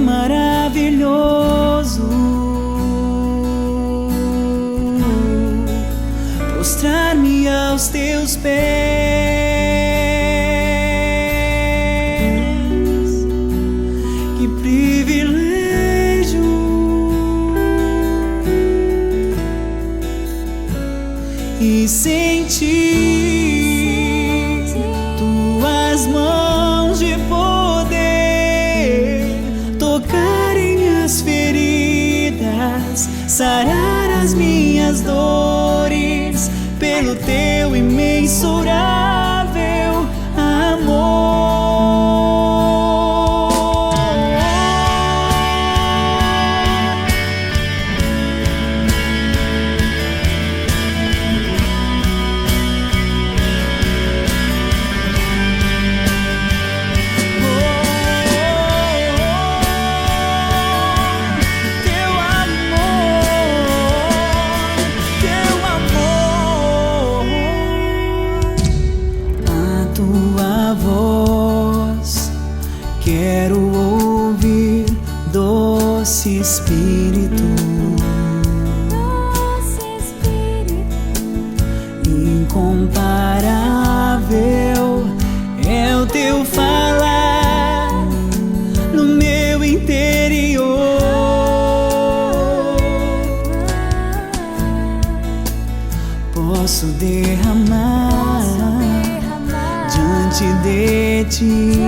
[SPEAKER 4] Maravilhoso prostrar-me aos teus pés. Que privilégio e sentir tuas mãos de poder tocarem as feridas, sarar as minhas dores pelo teu imensurável amor. Quero ouvir doce Espírito, incomparável é o teu falar no meu interior. Posso derramar diante de ti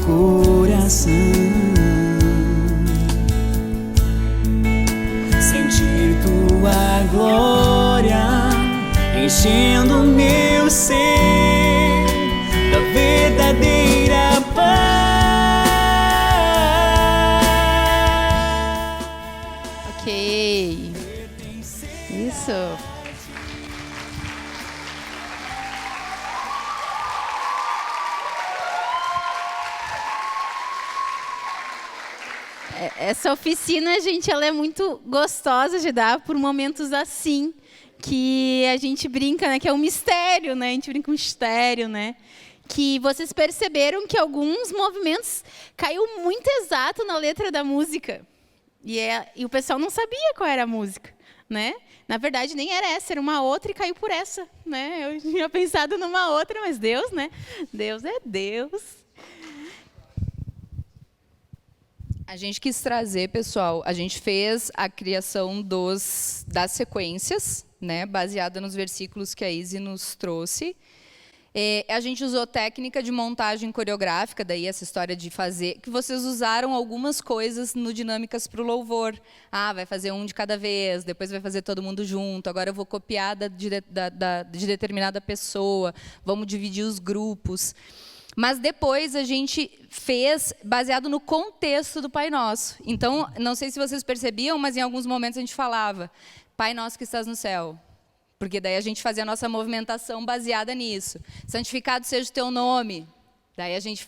[SPEAKER 4] coração, sentir tua glória enchendo meu ser da verdadeira paz.
[SPEAKER 3] Ok. Isso. Essa oficina, gente, ela é muito gostosa de dar por momentos assim, que a gente brinca, né, que é um mistério, né? A gente brinca com um mistério, né? Que vocês perceberam que alguns movimentos caiu muito exato na letra da música. E o pessoal não sabia qual era a música, né? Na verdade, nem era essa, era uma outra e caiu por essa, né? Eu tinha pensado numa outra, mas Deus, né? Deus é Deus.
[SPEAKER 2] A gente quis trazer, pessoal, a gente fez a criação das sequências, né, baseada nos versículos que a Izzy nos trouxe. A gente usou técnica de montagem coreográfica, daí essa história de fazer, que vocês usaram algumas coisas no Dinâmicas para o Louvor. Ah, vai fazer um de cada vez, depois vai fazer todo mundo junto, agora eu vou copiar de determinada pessoa, vamos dividir os grupos. Mas depois a gente fez baseado no contexto do Pai Nosso. Então, não sei se vocês percebiam, mas em alguns momentos a gente falava, Pai Nosso que estás no céu. Porque daí a gente fazia a nossa movimentação baseada nisso. Santificado seja o teu nome. Daí a gente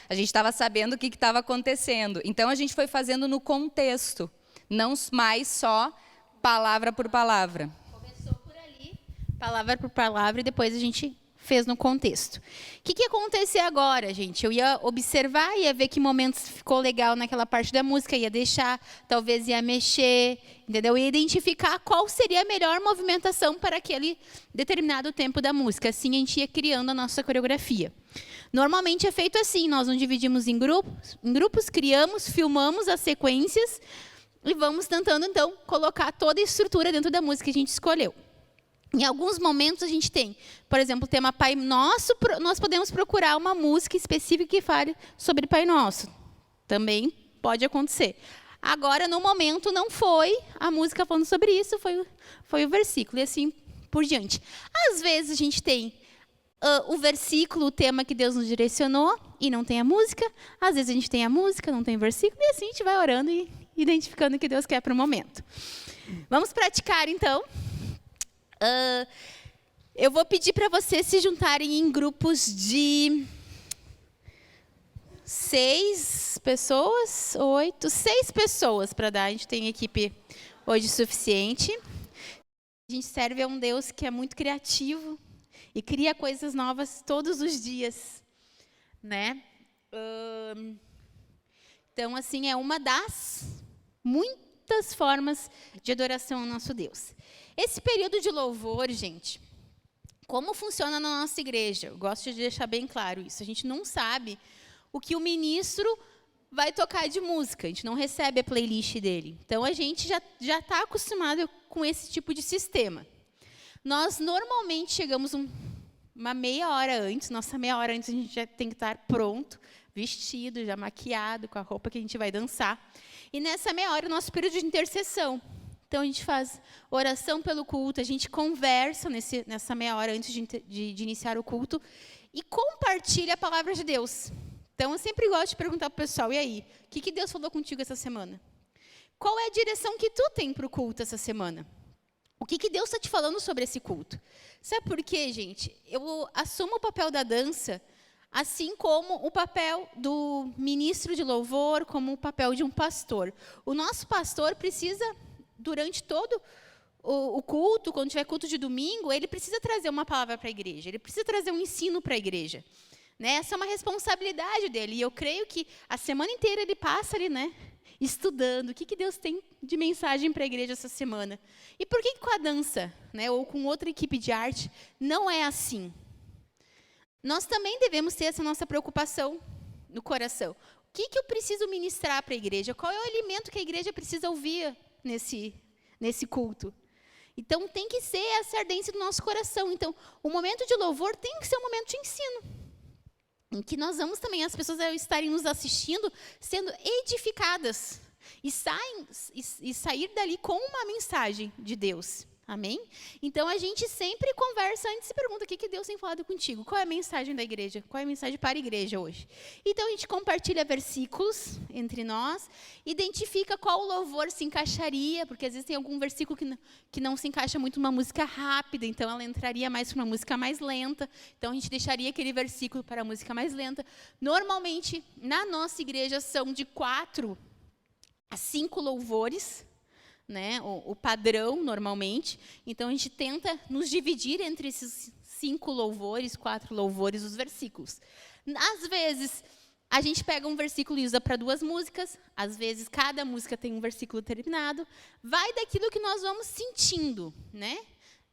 [SPEAKER 2] estava sabendo o que estava acontecendo. Então a gente foi fazendo no contexto, não mais só palavra por palavra.
[SPEAKER 3] Começou por ali, palavra por palavra, e depois a gente fez no contexto. O que ia acontecer agora, gente? Eu ia observar, ia ver que momentos ficou legal naquela parte da música, ia deixar, talvez ia mexer, entendeu? Ia identificar qual seria a melhor movimentação para aquele determinado tempo da música. Assim a gente ia criando a nossa coreografia. Normalmente é feito assim, nós nos dividimos em grupos, criamos, filmamos as sequências e vamos tentando, então, colocar toda a estrutura dentro da música que a gente escolheu. Em alguns momentos a gente tem, por exemplo, o tema Pai Nosso, nós podemos procurar uma música específica que fale sobre Pai Nosso. Também pode acontecer. Agora, no momento, não foi a música falando sobre isso, foi o versículo, e assim por diante. Às vezes a gente tem o versículo, o tema que Deus nos direcionou, e não tem a música. Às vezes a gente tem a música, não tem o versículo, e assim a gente vai orando e identificando o que Deus quer para o momento. Vamos praticar, então. Eu vou pedir para vocês se juntarem em grupos de 6 pessoas, 8, 6 pessoas para dar. A gente tem equipe hoje suficiente. A gente serve a um Deus que é muito criativo e cria coisas novas todos os dias, né? Então, assim, é uma das muitas formas de adoração ao nosso Deus. Esse período de louvor, gente, como funciona na nossa igreja? Eu gosto de deixar bem claro isso. A gente não sabe o que o ministro vai tocar de música. A gente não recebe a playlist dele. Então, a gente já está acostumado com esse tipo de sistema. Nós, normalmente, chegamos uma meia hora antes. Nossa meia hora antes, a gente já tem que estar pronto, vestido, já maquiado, com a roupa que a gente vai dançar. E nessa meia hora, é o nosso período de intercessão. Então, a gente faz oração pelo culto, a gente conversa nessa meia hora antes de iniciar o culto e compartilha a palavra de Deus. Então, eu sempre gosto de perguntar para o pessoal, e aí, o que Deus falou contigo essa semana? Qual é a direção que tu tem para o culto essa semana? O que Deus está te falando sobre esse culto? Sabe por quê, gente? Eu assumo o papel da dança, assim como o papel do ministro de louvor, como o papel de um pastor. O nosso pastor precisa, durante todo o culto, quando tiver culto de domingo, ele precisa trazer uma palavra para a igreja, ele precisa trazer um ensino para a igreja. Né? Essa é uma responsabilidade dele, e eu creio que a semana inteira ele passa ali, né, estudando o que Deus tem de mensagem para a igreja essa semana. E por que com a dança, né, ou com outra equipe de arte, não é assim? Nós também devemos ter essa nossa preocupação no coração. O que eu preciso ministrar para a igreja? Qual é o alimento que a igreja precisa ouvir nesse culto? Então, tem que ser essa ardência do nosso coração. Então, o momento de louvor tem que ser um momento de ensino, em que nós vamos também, as pessoas estarem nos assistindo, sendo edificadas, e sair dali com uma mensagem de Deus. Amém? Então, a gente sempre conversa antes e pergunta o que Deus tem falado contigo. Qual é a mensagem da igreja? Qual é a mensagem para a igreja hoje? Então, a gente compartilha versículos entre nós, identifica qual louvor se encaixaria, porque às vezes tem algum versículo que não se encaixa muito numa música rápida, então ela entraria mais para uma música mais lenta. Então, a gente deixaria aquele versículo para a música mais lenta. Normalmente, na nossa igreja, são de 4 a 5 louvores, né, o padrão, normalmente. Então, a gente tenta nos dividir entre esses 5 louvores, 4 louvores, os versículos. Às vezes, a gente pega um versículo e usa para 2 músicas. Às vezes, cada música tem um versículo terminado. Vai daquilo que nós vamos sentindo, né?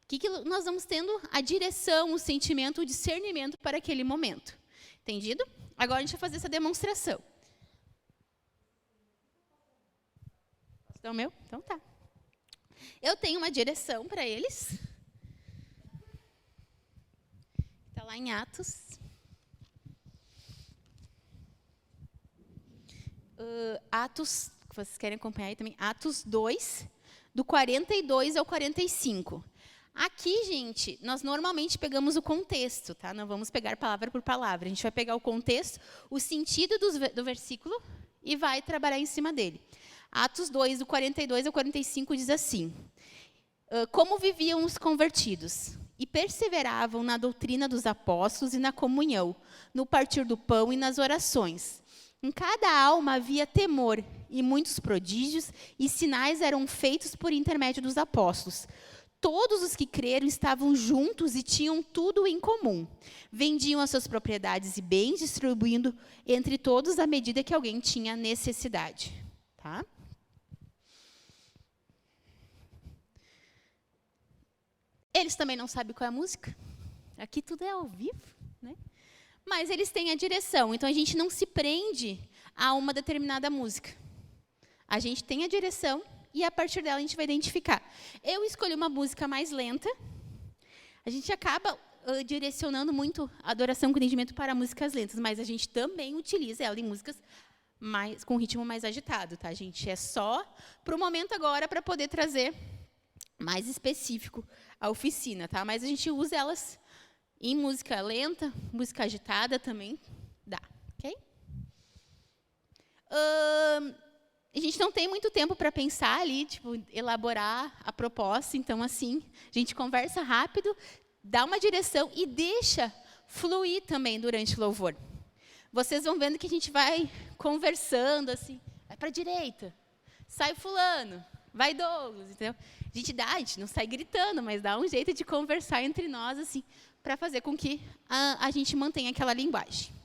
[SPEAKER 3] Que nós vamos tendo a direção, o sentimento, o discernimento para aquele momento. Entendido? Agora, a gente vai fazer essa demonstração. Então, então tá. Eu tenho uma direção para eles. Está lá em Atos. Atos, vocês querem acompanhar aí também? Atos 2, do 42 ao 45. Aqui, gente, nós normalmente pegamos o contexto, tá? Não vamos pegar palavra por palavra. A gente vai pegar o contexto, o sentido do versículo e vai trabalhar em cima dele. Atos 2, do 42 ao 45, diz assim: como viviam os convertidos? E perseveravam na doutrina dos apóstolos e na comunhão, no partir do pão e nas orações. Em cada alma havia temor, e muitos prodígios e sinais eram feitos por intermédio dos apóstolos. Todos os que creram estavam juntos e tinham tudo em comum. Vendiam as suas propriedades e bens, distribuindo entre todos à medida que alguém tinha necessidade. Tá? Eles também não sabem qual é a música. Aqui tudo é ao vivo, né? Mas eles têm a direção. Então, a gente não se prende a uma determinada música. A gente tem a direção e, a partir dela, a gente vai identificar. Eu escolhi uma música mais lenta. A gente acaba direcionando muito a adoração com entendimento para músicas lentas, mas a gente também utiliza ela em músicas com ritmo mais agitado. Tá, gente? É só para o momento agora, para poder trazer mais específico a oficina, tá? Mas a gente usa elas em música lenta, música agitada também dá, ok? A gente não tem muito tempo para pensar ali, tipo, elaborar a proposta, então, assim, a gente conversa rápido, dá uma direção e deixa fluir também durante o louvor. Vocês vão vendo que a gente vai conversando, assim, vai para a direita, sai fulano, vai Douglas, entendeu? A gente não sai gritando, mas dá um jeito de conversar entre nós, assim, para fazer com que a gente mantenha aquela linguagem.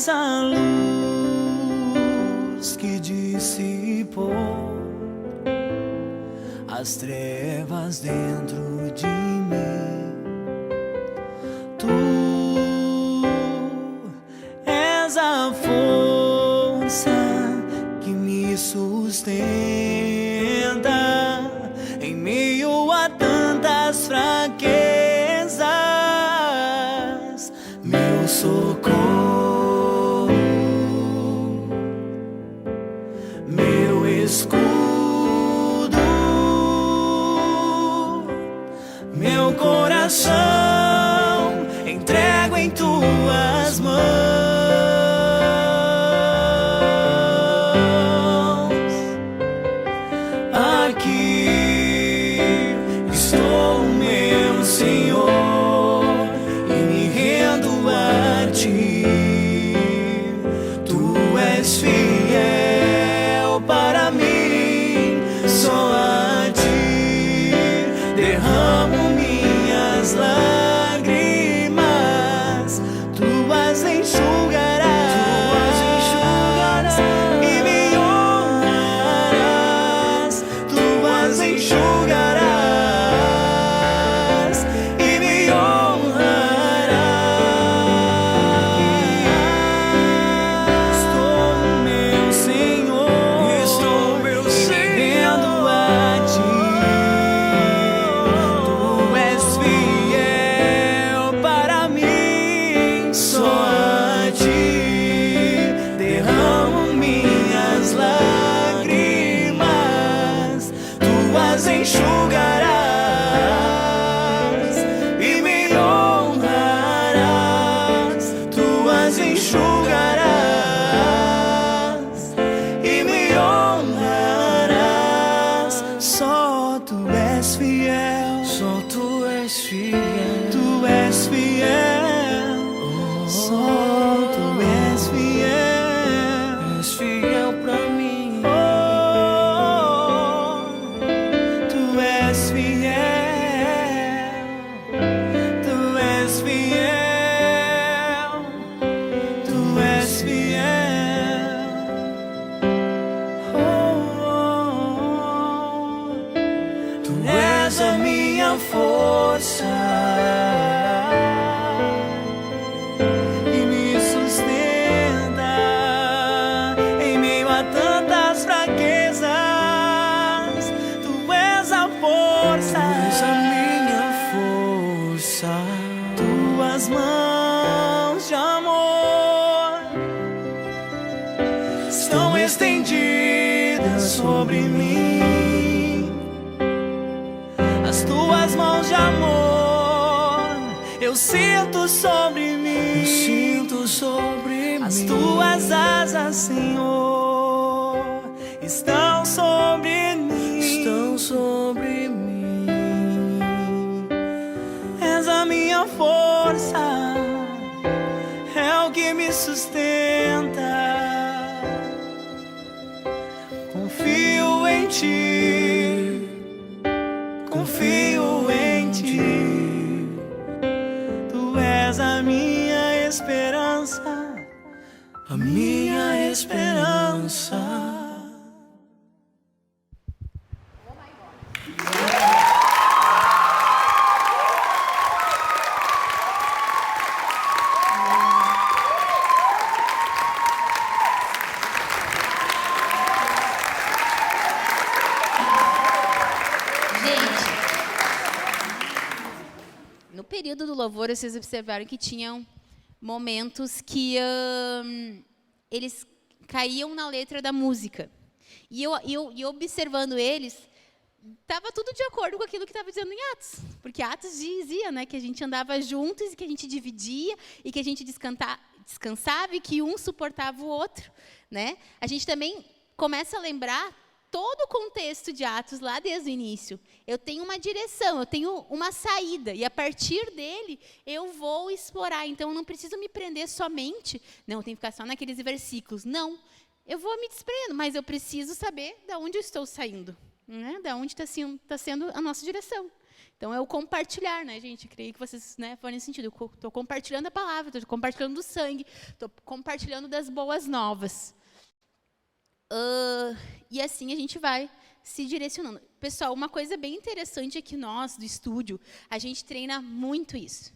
[SPEAKER 4] A luz que dissipou as trevas dentro de mim. Tu és a força que me sustenta em meio a tantas fraquezas. Meu socorro, escudo, meu coração entrego em tuas mãos. Aqui estou, meu Senhor, e me rendo a ti. Tu és fiel para mim, só a ti derramo minhas lágrimas, tu as enxugarás e me honrarás, tu as enxugarás e me honrarás. Estou, meu Senhor, estou, meu Senhor, rendo a ti. Tu és fiel para mim, só a ti derramo minhas lágrimas, tu as enxugarás e me honrarás, tu as enxugarás e me honrarás. Só tu és fiel, só tu és fiel, tu és fiel, só tu és fiel pra mim. Oh, tu és fiel, tu és fiel, tu és fiel. Tu és a minha força e me sustenta em meio a tantas fraquezas. Tu és a força, tu és a minha força. Tuas mãos de amor estão estendidas sobre mim. As tuas mãos de amor eu sinto sobre mim. Eu sinto sobre mim. As tuas asas, Senhor, estão sobre mim. Estão sobre mim. És a minha força, é o que me sustenta. Confio em ti, confio em ti. Tu és a minha esperança, a minha esperança.
[SPEAKER 3] No período do louvor, vocês observaram que tinham momentos que eles caíam na letra da música. E eu observando eles, estava tudo de acordo com aquilo que estava dizendo em Atos. Porque Atos dizia, né, que a gente andava juntos e que a gente dividia e que a gente descansava e que um suportava o outro. Né? A gente também começa a lembrar todo o contexto de Atos lá desde o início. Eu tenho uma direção, eu tenho uma saída, e a partir dele eu vou explorar. Então, eu não preciso me prender somente, não, eu tenho que ficar só naqueles versículos. Não, eu vou me desprendendo, mas eu preciso saber de onde eu estou saindo, né? De onde está sendo a nossa direção. Então, é o compartilhar, né, gente? Eu creio que vocês, né, forem nesse sentido. Eu estou compartilhando a palavra, estou compartilhando do sangue, estou compartilhando das boas novas. E assim a gente vai se direcionando. Pessoal, uma coisa bem interessante é que nós, do estúdio, a gente treina muito isso.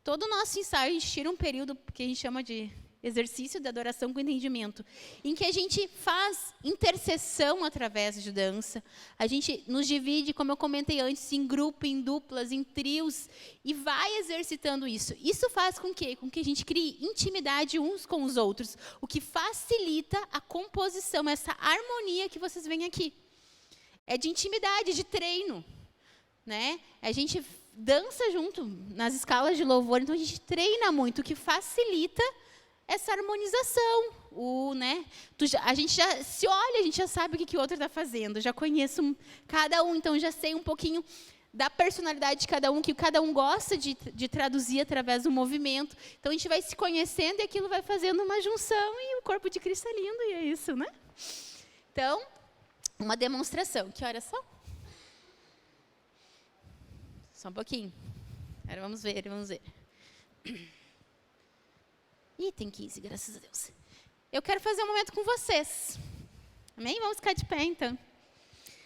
[SPEAKER 3] Todo o nosso ensaio, a gente tira um período que a gente chama de exercício de adoração com entendimento, em que a gente faz intercessão através de dança, a gente nos divide, como eu comentei antes, em grupo, em duplas, em trios, e vai exercitando isso. Isso faz com que a gente crie intimidade uns com os outros, o que facilita a composição, essa harmonia que vocês veem aqui. É de intimidade, de treino. Né? A gente dança junto nas escalas de louvor, então a gente treina muito, o que facilita essa harmonização. Né? A gente já se olha, a gente já sabe o que o outro está fazendo, já conheço cada um, então já sei um pouquinho da personalidade de cada um, que cada um gosta de traduzir através do movimento. Então, a gente vai se conhecendo e aquilo vai fazendo uma junção e o corpo de Cristo é lindo, e é isso, né? Então, uma demonstração. Que horas são? Só um pouquinho. Agora vamos ver. Ih, tem 15, graças a Deus. Eu quero fazer um momento com vocês. Amém? Vamos ficar de pé, então.